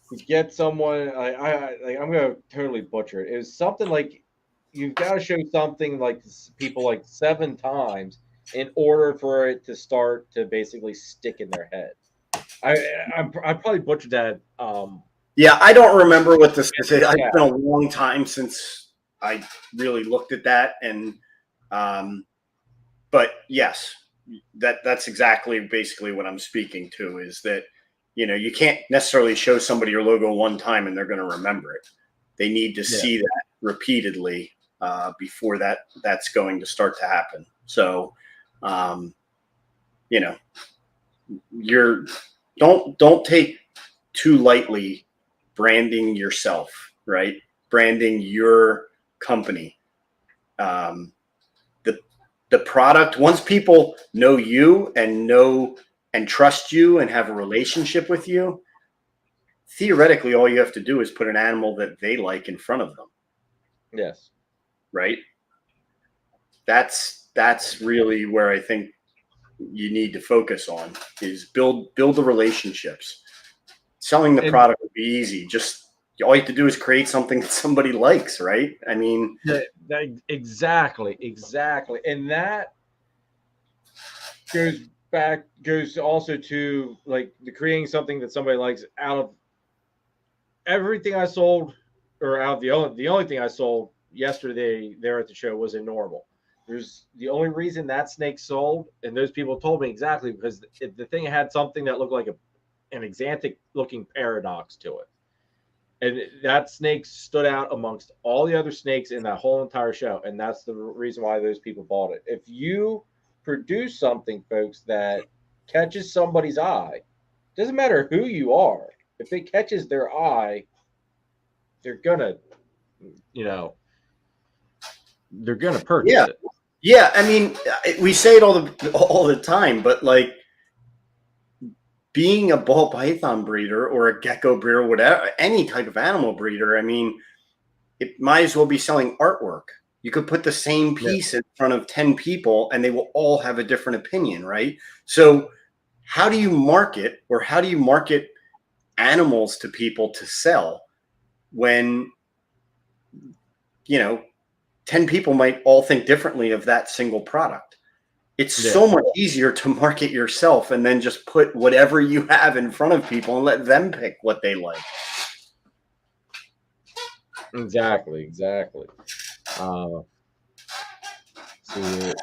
to get someone. I'm gonna totally butcher it. It was something like you've got to show something like people like 7 times in order for it to start to basically stick in their head. I probably butchered that. Yeah, I don't remember what the specific. It's been a long time since I really looked at that, and but yes, that's exactly basically what I'm speaking to, is that, you can't necessarily show somebody your logo one time and they're going to remember it. They need to see that repeatedly before that's going to start to happen. So, don't take too lightly branding yourself, right? Branding your company. The product, once people know you and trust you and have a relationship with you, theoretically, all you have to do is put an animal that they like in front of them. Yes. Right. That's really where I think you need to focus on, is build the relationships. Selling the product would be easy. Just all you have to do is create something that somebody likes, right? I mean, exactly. And that goes also to like the creating something that somebody likes. Out of everything I sold, or out of the only thing I sold yesterday there at the show was a normal. There's the only reason that snake sold, and those people told me exactly, because the thing had something that looked like an exantic looking paradox to it. And that snake stood out amongst all the other snakes in that whole entire show. And that's the reason why those people bought it. If you produce something, folks, that catches somebody's eye, doesn't matter who you are, if it catches their eye, they're gonna, they're gonna purchase it. Yeah. I mean, we say it all the time, but like, being a ball python breeder or a gecko breeder, whatever, any type of animal breeder, I mean, it might as well be selling artwork. You could put the same piece in front of 10 people and they will all have a different opinion, right? So how do you market animals to people to sell when, 10 people might all think differently of that single product? It's so much easier to market yourself and then just put whatever you have in front of people and let them pick what they like. Exactly. See here.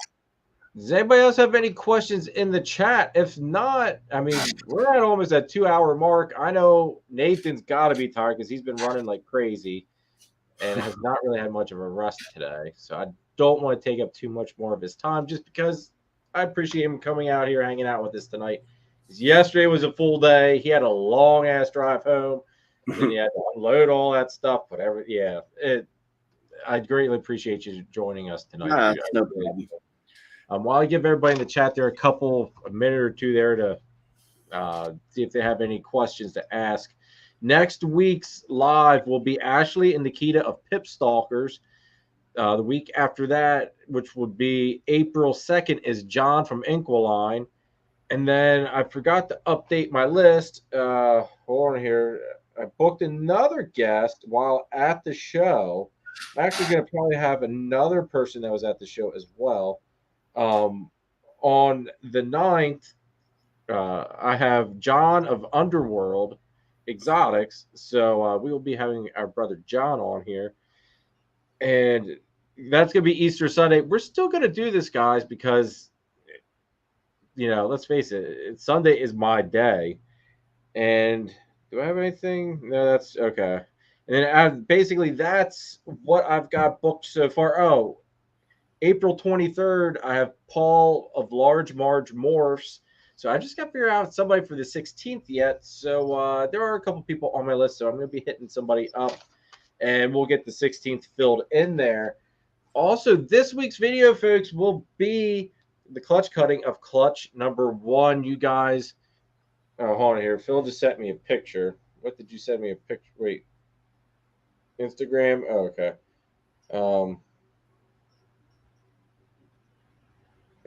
Does anybody else have any questions in the chat? If not, I mean, we're at almost that 2-hour mark. I know Nathan's got to be tired because he's been running like crazy and has not really had much of a rest today. So I don't want to take up too much more of his time, just because I appreciate him coming out here, hanging out with us tonight. Yesterday was a full day. He had a long ass drive home. Then he had to unload all that stuff, whatever. Yeah, I greatly appreciate you joining us tonight. No problem. While I give everybody in the chat there a minute or two there to see if they have any questions to ask. Next week's live will be Ashley and Nikita of Pip Stalkers. The week after that, which would be April 2nd, is John from Inquiline. And then I forgot to update my list. Hold on here. I booked another guest while at the show. I'm actually going to probably have another person that was at the show as well. On the 9th, I have John of Underworld Exotics. So we will be having our brother John on here. And that's going to be Easter Sunday. We're still going to do this, guys, because, let's face it, Sunday is my day. And do I have anything? No, that's okay. And then basically that's what I've got booked so far. Oh, April 23rd, I have Paul of Large Marge Morphs. So I just got to figure out somebody for the 16th yet. So there are a couple people on my list. So I'm going to be hitting somebody up, and we'll get the 16th filled in there. Also, this week's video, folks, will be the clutch cutting of clutch number 1. You guys, hold on here. Phil just sent me a picture. What did you send me a picture? Wait, Instagram? Oh, okay.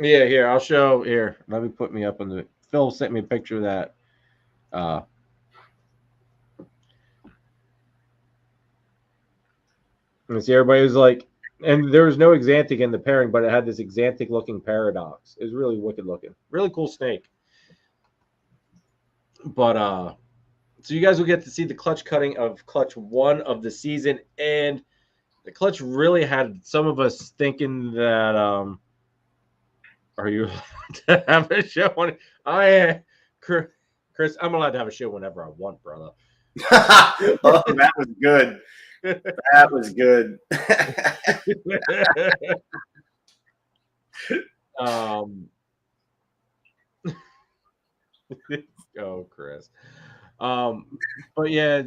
Yeah, here, I'll show here. Let me put me up on the Phil sent me a picture of that. And see, everybody was like, and there was no Exantic in the pairing, but it had this Exantic looking paradox. It was really wicked looking. Really cool snake. But so you guys will get to see the clutch cutting of clutch 1 of the season. And the clutch really had some of us thinking that Are you allowed to have a show on? Chris, I'm allowed to have a show whenever I want, brother. Oh, that was good. That was good. Oh, Chris. But yeah,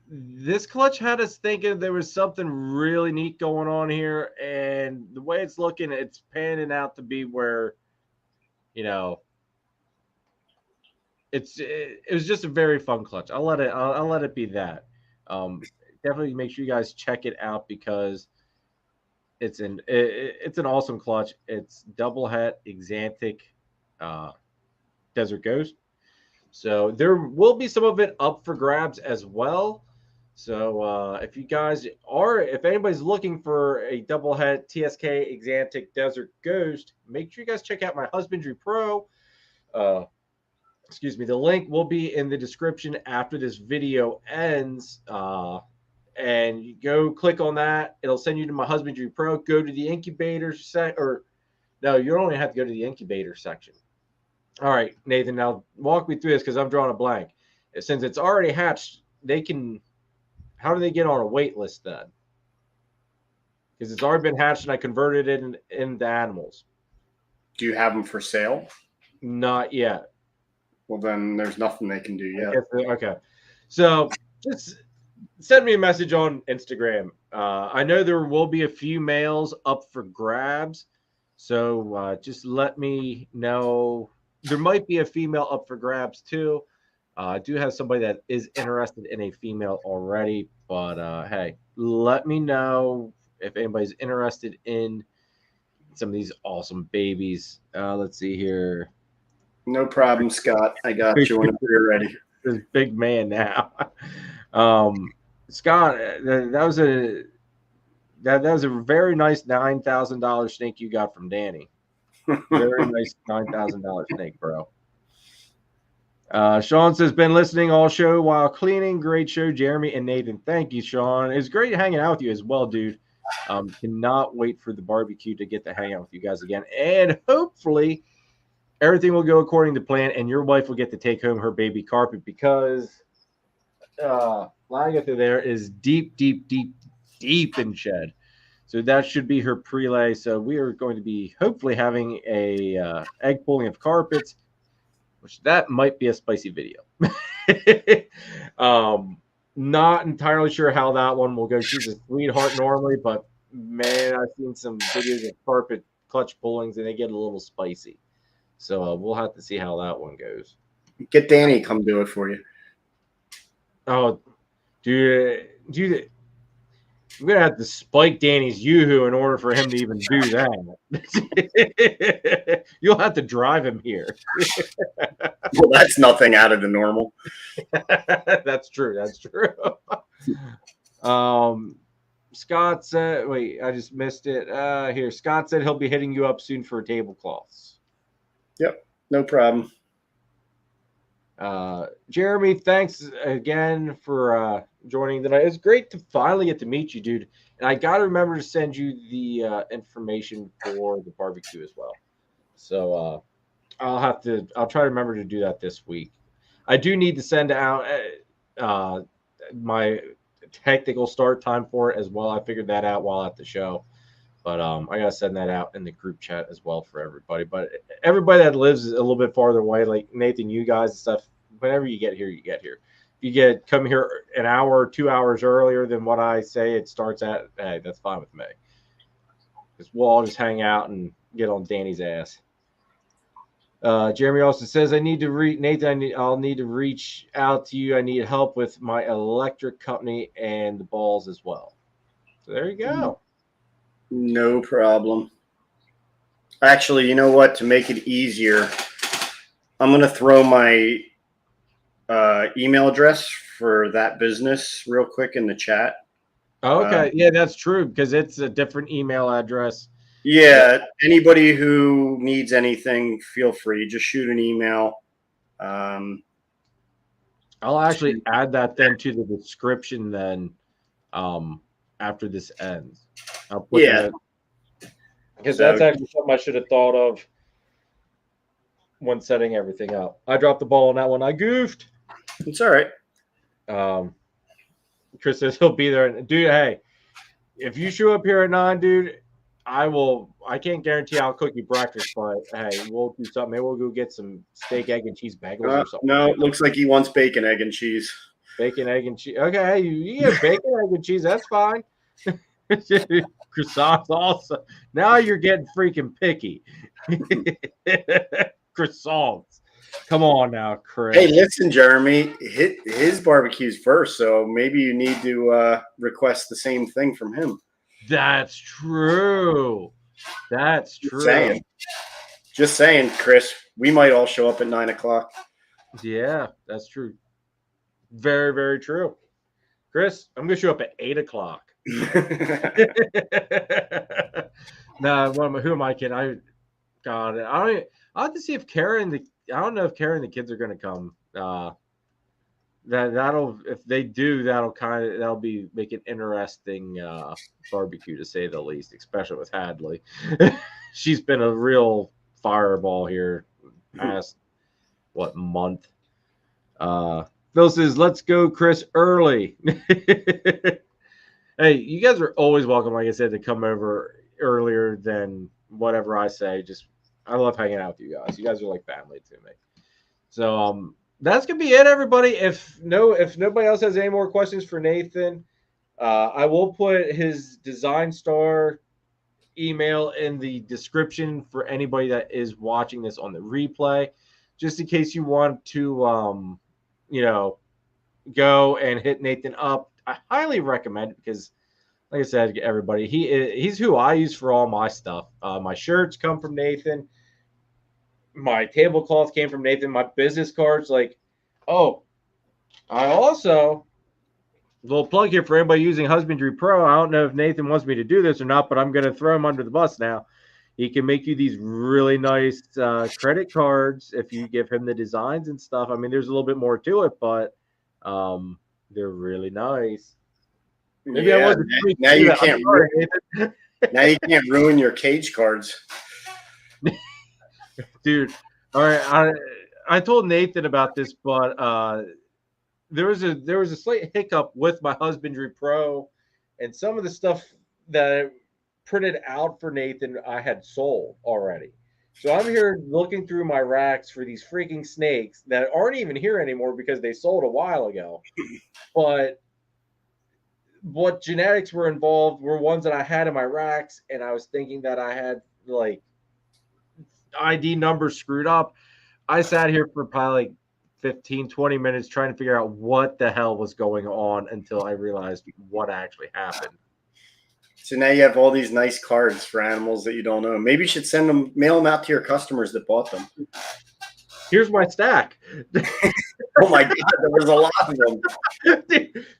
this clutch had us thinking there was something really neat going on here, and the way it's looking, it's panning out to be where, you know, it was just a very fun clutch. I'll let it be that. Definitely make sure you guys check it out because it's an awesome clutch. It's double het Exantic Desert Ghost. So there will be some of it up for grabs as well. So if anybody's looking for a double het TSK Exantic Desert Ghost, make sure you guys check out my Husbandry Pro. Excuse me. The link will be in the description after this video ends. And you go click on that. It'll send you to my Husbandry Pro. Go to the incubator no, you only have to go to the incubator section. All right, Nathan, now walk me through this because I'm drawing a blank. Since it's already hatched, how do they get on a wait list then? Because it's already been hatched and I converted it into animals. Do you have them for sale? Not yet. Well, then there's nothing they can do yet. Okay. So just send me a message on Instagram. I know there will be a few males up for grabs. So just let me know. There might be a female up for grabs too. I do have somebody that is interested in a female already, but hey, let me know if anybody's interested in some of these awesome babies. Let's see here. No problem, Scott. I got you whenever you're ready. This big man now. Scott, that was a very nice $9,000 snake you got from Danny. Very nice $9,000 snake, bro. Sean says, been listening all show while cleaning. Great show, Jeremy and Nathan. Thank you, Sean. It's great hanging out with you as well, dude. Cannot wait for the barbecue to get to hang out with you guys again. And hopefully everything will go according to plan and your wife will get to take home her baby carpet because Lagatha there is deep in shed. So that should be her prelay. So we are going to be hopefully having a egg pulling of carpets, which that might be a spicy video. Not entirely sure how that one will go. She's a sweetheart normally, but man, I've seen some videos of carpet clutch pullings and they get a little spicy. So we'll have to see how that one goes. Get Danny to come do it for you. Oh, dude, I'm gonna have to spike Danny's Yoo-hoo in order for him to even do that. You'll have to drive him here. Well, that's nothing out of the normal. That's true. Scott said, wait, I just missed it. Here, Scott said he'll be hitting you up soon for tablecloths. Yep, no problem. Jeremy, thanks again for joining tonight. It's great to finally get to meet you, dude. And I got to remember to send you the information for the barbecue as well. So I'll try to remember to do that this week. I do need to send out my technical start time for it as well. I figured that out while at the show. But I got to send that out in the group chat as well for everybody. But everybody that lives a little bit farther away, like Nathan, you guys and stuff, whenever you get here, you get here. If you come here an hour or 2 hours earlier than what I say it starts at, hey, that's fine with me. Because we'll all just hang out and get on Danny's ass. Jeremy also says, I'll need to reach out to you. I need help with my electric company and the balls as well. So there you go. No problem. Actually, you know what? To make it easier, I'm going to throw my email address for that business real quick in the chat. Okay. Yeah, that's true because it's a different email address. Yeah. Anybody who needs anything, feel free. Just shoot an email. I'll actually add that then to the description then after this ends. I'll put that because that's actually something I should have thought of when setting everything up. I dropped the ball on that one. I goofed. It's all right. Chris says he'll be there. And dude, hey, if you show up here at 9, dude, I will. I can't guarantee I'll cook you breakfast, but hey, we'll do something. Maybe we'll go get some steak, egg, and cheese bagels or something. No, it looks like he wants bacon, egg, and cheese. Bacon, egg, and cheese. Okay, you get bacon, egg, and cheese. That's fine. Croissants also. Now you're getting freaking picky. Croissants. Come on now, Chris. Hey, listen, Jeremy. His barbecue's first, so maybe you need to request the same thing from him. That's true. That's true. Just saying, Chris. We might all show up at 9 o'clock. Yeah, that's true. Very, very true. Chris, I'm gonna show up at 8 o'clock. Nah, who am I kidding? I'll have to see if I don't know if Karen and the kids are gonna come. That'll if they do, that'll be make an interesting barbecue to say the least, especially with Hadley. She's been a real fireball here past month. Phil says, let's go, Chris, early. Hey, you guys are always welcome, like I said, to come over earlier than whatever I say. I love hanging out with you guys. You guys are like family to me. So that's gonna be it, everybody. If nobody else has any more questions for Nathan, I will put his Design Star email in the description for anybody that is watching this on the replay, just in case you want to go and hit Nathan up. I highly recommend it because, like I said, everybody, he's who I use for all my stuff. My shirts come from Nathan. My tablecloth came from Nathan. My business cards, I also, little plug here for anybody using Husbandry Pro. I don't know if Nathan wants me to do this or not, but I'm going to throw him under the bus now. He can make you these really nice credit cards if you give him the designs and stuff. I mean, there's a little bit more to it, but they're really nice. Maybe I wasn't. Now you can't. Now you can't ruin your cage cards, dude. All right, I told Nathan about this, but there was a slight hiccup with my Husbandry Pro, and some of the stuff that I printed out for Nathan I had sold already. So I'm here looking through my racks for these freaking snakes that aren't even here anymore because they sold a while ago. But what genetics were involved were ones that I had in my racks, and I was thinking that I had ID numbers screwed up. I sat here for probably 15, 20 minutes trying to figure out what the hell was going on until I realized what actually happened. So now you have all these nice cards for animals that you don't know. Maybe you should mail them out to your customers that bought them. Here's my stack. Oh my God, there was a lot of them.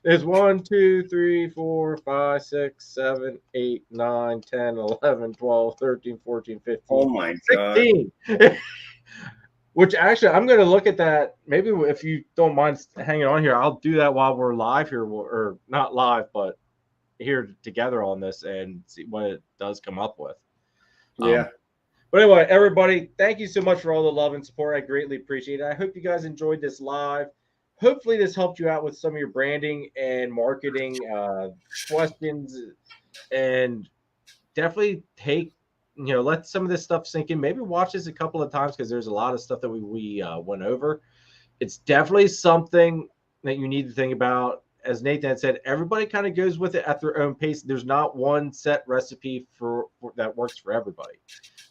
There's 1, 2, 3, 4, 5, 6, 7, 8, 9, 10, 11, 12, 13, 14, 15. Oh my 16. God. Which actually, I'm going to look at that. Maybe if you don't mind hanging on here, I'll do that while we're live here, or not live, but here together on this and see what it does come up with. Yeah. But anyway, everybody, thank you so much for all the love and support. I greatly appreciate it. I hope you guys enjoyed this live. Hopefully this helped you out with some of your branding and marketing questions, and definitely let some of this stuff sink in. Maybe watch this a couple of times because there's a lot of stuff that we went over. It's definitely something that you need to think about. As Nathan had said, everybody kind of goes with it at their own pace. There's not one set recipe for that works for everybody.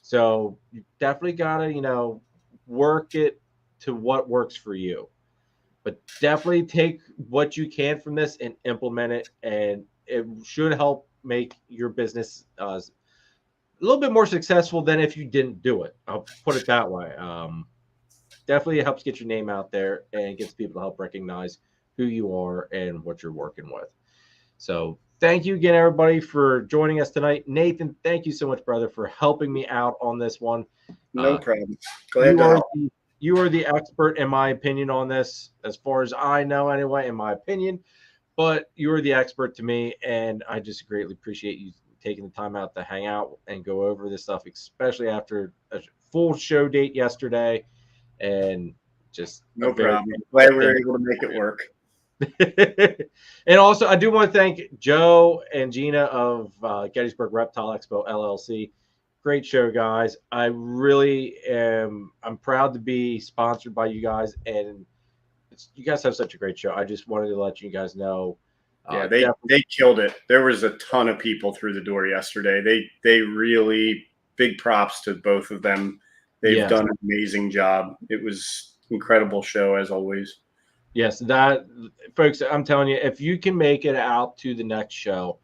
So you definitely got to, work it to what works for you. But definitely take what you can from this and implement it. And it should help make your business a little bit more successful than if you didn't do it. I'll put it that way. Definitely helps get your name out there and gets people to help recognize who you are and what you're working with. So thank you again, everybody, for joining us tonight. Nathan, thank you so much, brother, for helping me out on this one. No problem. Glad to help. You are the expert, in my opinion, on this, as far as I know anyway, in my opinion. But you are the expert to me, and I just greatly appreciate you taking the time out to hang out and go over this stuff, especially after a full show date yesterday. and just no problem. Glad we were able to make it work. And also, I do want to thank Joe and Gina of Gettysburg Reptile Expo LLC. Great show, guys. I really am. I'm proud to be sponsored by you guys, and you guys have such a great show. I just wanted to let you guys know. Yeah, they killed it. There was a ton of people through the door yesterday. They really big props to both of them. They've done an amazing job. It was incredible show as always. Yes, that folks, I'm telling you, if you can make it out to the next show,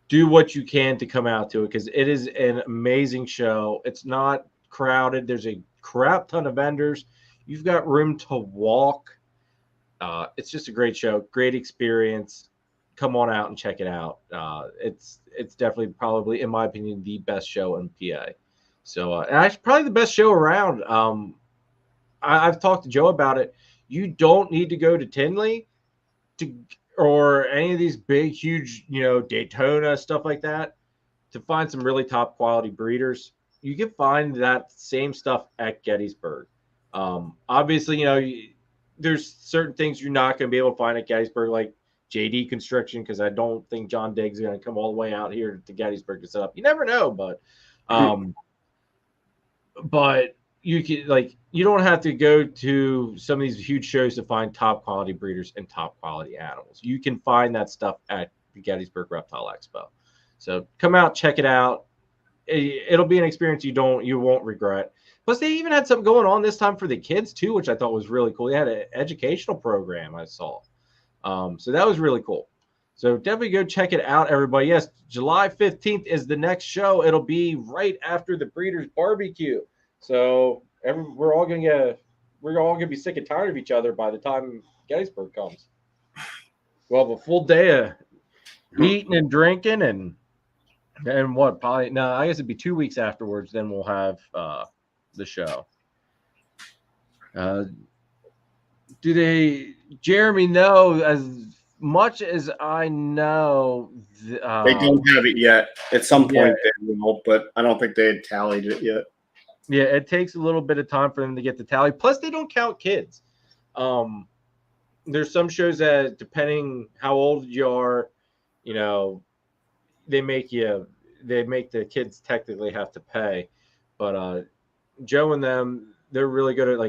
do what you can to come out to it because it is an amazing show. It's not crowded. There's a crap ton of vendors. You've got room to walk. It's just a great show, great experience. Come on out and check it out. It's definitely probably, in my opinion, the best show in PA. So, and actually probably the best show around. I've talked to Joe about it. You don't need to go to Tinley or any of these big, huge, Daytona, stuff like that, to find some really top quality breeders. You can find that same stuff at Gettysburg. Obviously, there's certain things you're not going to be able to find at Gettysburg, like JD Construction, because I don't think John Diggs is going to come all the way out here to Gettysburg to set up. You never know, but you can you don't have to go to some of these huge shows to find top quality breeders and top quality animals. You can find that stuff at the Gettysburg Reptile Expo. So come out, check it out. It'll be an experience you won't regret. Plus, they even had something going on this time for the kids too, which I thought was really cool. They had an educational program I saw, so that was really cool. So definitely go check it out, everybody. Yes, July 15th is the next show. It'll be right after the Breeders' Barbecue. So we're all gonna be sick and tired of each other by the time Gettysburg comes. We'll have a full day of eating and drinking and what? Probably no. I guess it'd be 2 weeks afterwards. Then we'll have the show. Do Jeremy know? As much as I know, they don't have it yet. At some point they will, but I don't think they had tallied it yet. Yeah, it takes a little bit of time for them to get the tally. Plus, they don't count kids. There's some shows that, depending how old you are, they make the kids technically have to pay. But Joe and them, they're really good at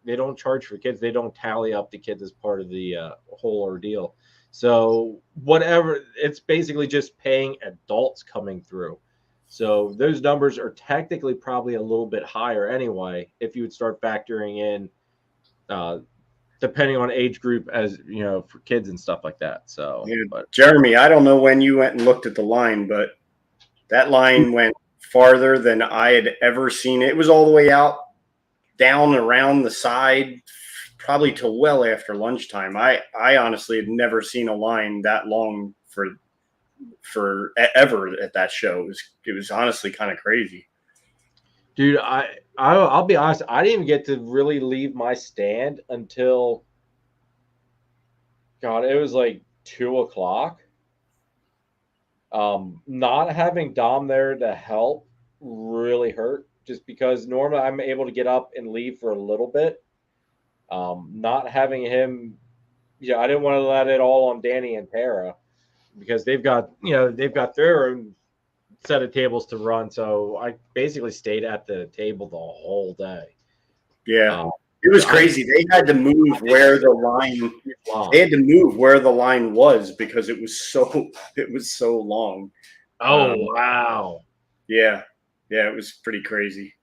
they don't charge for kids. They don't tally up the kids as part of the whole ordeal. So whatever, it's basically just paying adults coming through. So those numbers are technically probably a little bit higher anyway, if you would start factoring in, depending on age group, as for kids and stuff like that. So, Jeremy, I don't know when you went and looked at the line, but that line went farther than I had ever seen it. It was all the way out, down around the side, probably till well after lunchtime. I honestly had never seen a line that long for ever at that show. It was honestly kind of crazy, dude. I'll be honest, I didn't even get to really leave my stand until it was like 2:00. Not having Dom there to help really hurt, just because normally I'm able to get up and leave for a little bit. Not having him, I didn't want to let it all on Danny and Tara, because they've got their own set of tables to run. So I basically stayed at the table the whole day. Yeah, it was crazy. They had to move where the line. They had to move where the line was because it was so long. Oh wow! Yeah, it was pretty crazy.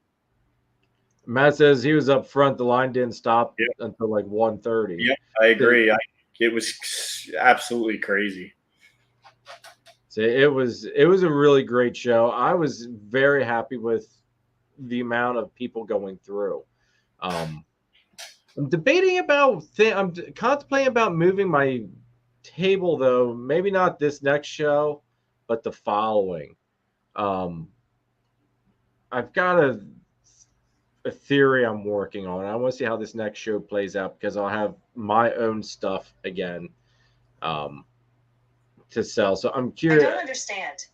Matt says he was up front. The line didn't stop until like 1:30. Yeah, I agree. It was absolutely crazy. So it was a really great show. I was very happy with the amount of people going through. I'm contemplating about moving my table, though. Maybe not this next show, but the following. I've got a theory I'm working on. I want to see how this next show plays out, because I'll have my own stuff again to sell. So I'm curious. I don't understand.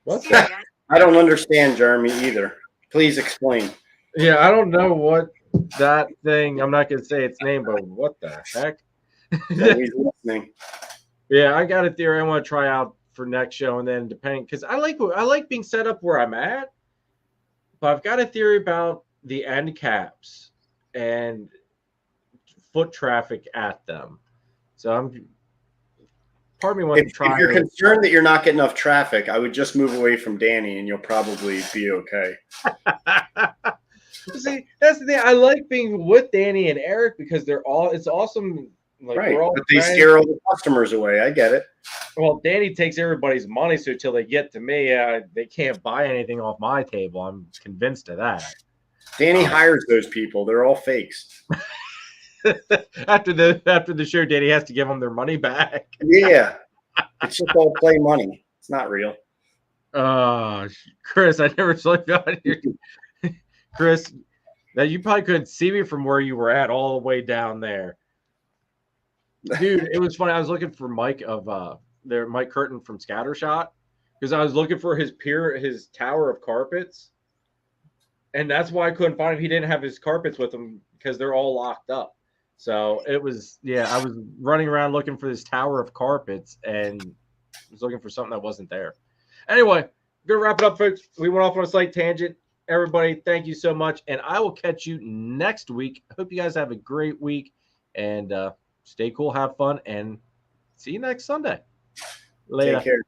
What's that? I don't understand, Jeremy, either. Please explain. Yeah, I don't know that thing. I'm not gonna say its name, but what the heck? Always listening. Yeah, I got a theory I want to try out for next show, and then depending, because I like being set up where I'm at, but I've got a theory about the end caps and foot traffic at them. So part of me wants to try. If you're concerned that you're not getting enough traffic, I would just move away from Danny, and you'll probably be okay. See, that's the thing. I like being with Danny and Eric because it's awesome. Like, right, we're all but they friends. scare all the customers away. I get it. Well, Danny takes everybody's money, so until they get to me, they can't buy anything off my table. I'm convinced of that. Danny hires those people. They're all fakes. after the show, Danny has to give them their money back. Yeah, it's just all play money. It's not real. Chris, I never saw you out here. Chris, that you probably couldn't see me from where you were at all the way down there. Dude, it was funny. I was looking for Mike Mike Curtin from Scattershot, because I was looking for his tower of carpets. And that's why I couldn't find him. He didn't have his carpets with him because they're all locked up. So I was running around looking for this tower of carpets and was looking for something that wasn't there. Anyway, I'm going to wrap it up, folks. We went off on a slight tangent. Everybody, thank you so much. And I will catch you next week. I hope you guys have a great week. And stay cool, have fun, and see you next Sunday. Later. Take care.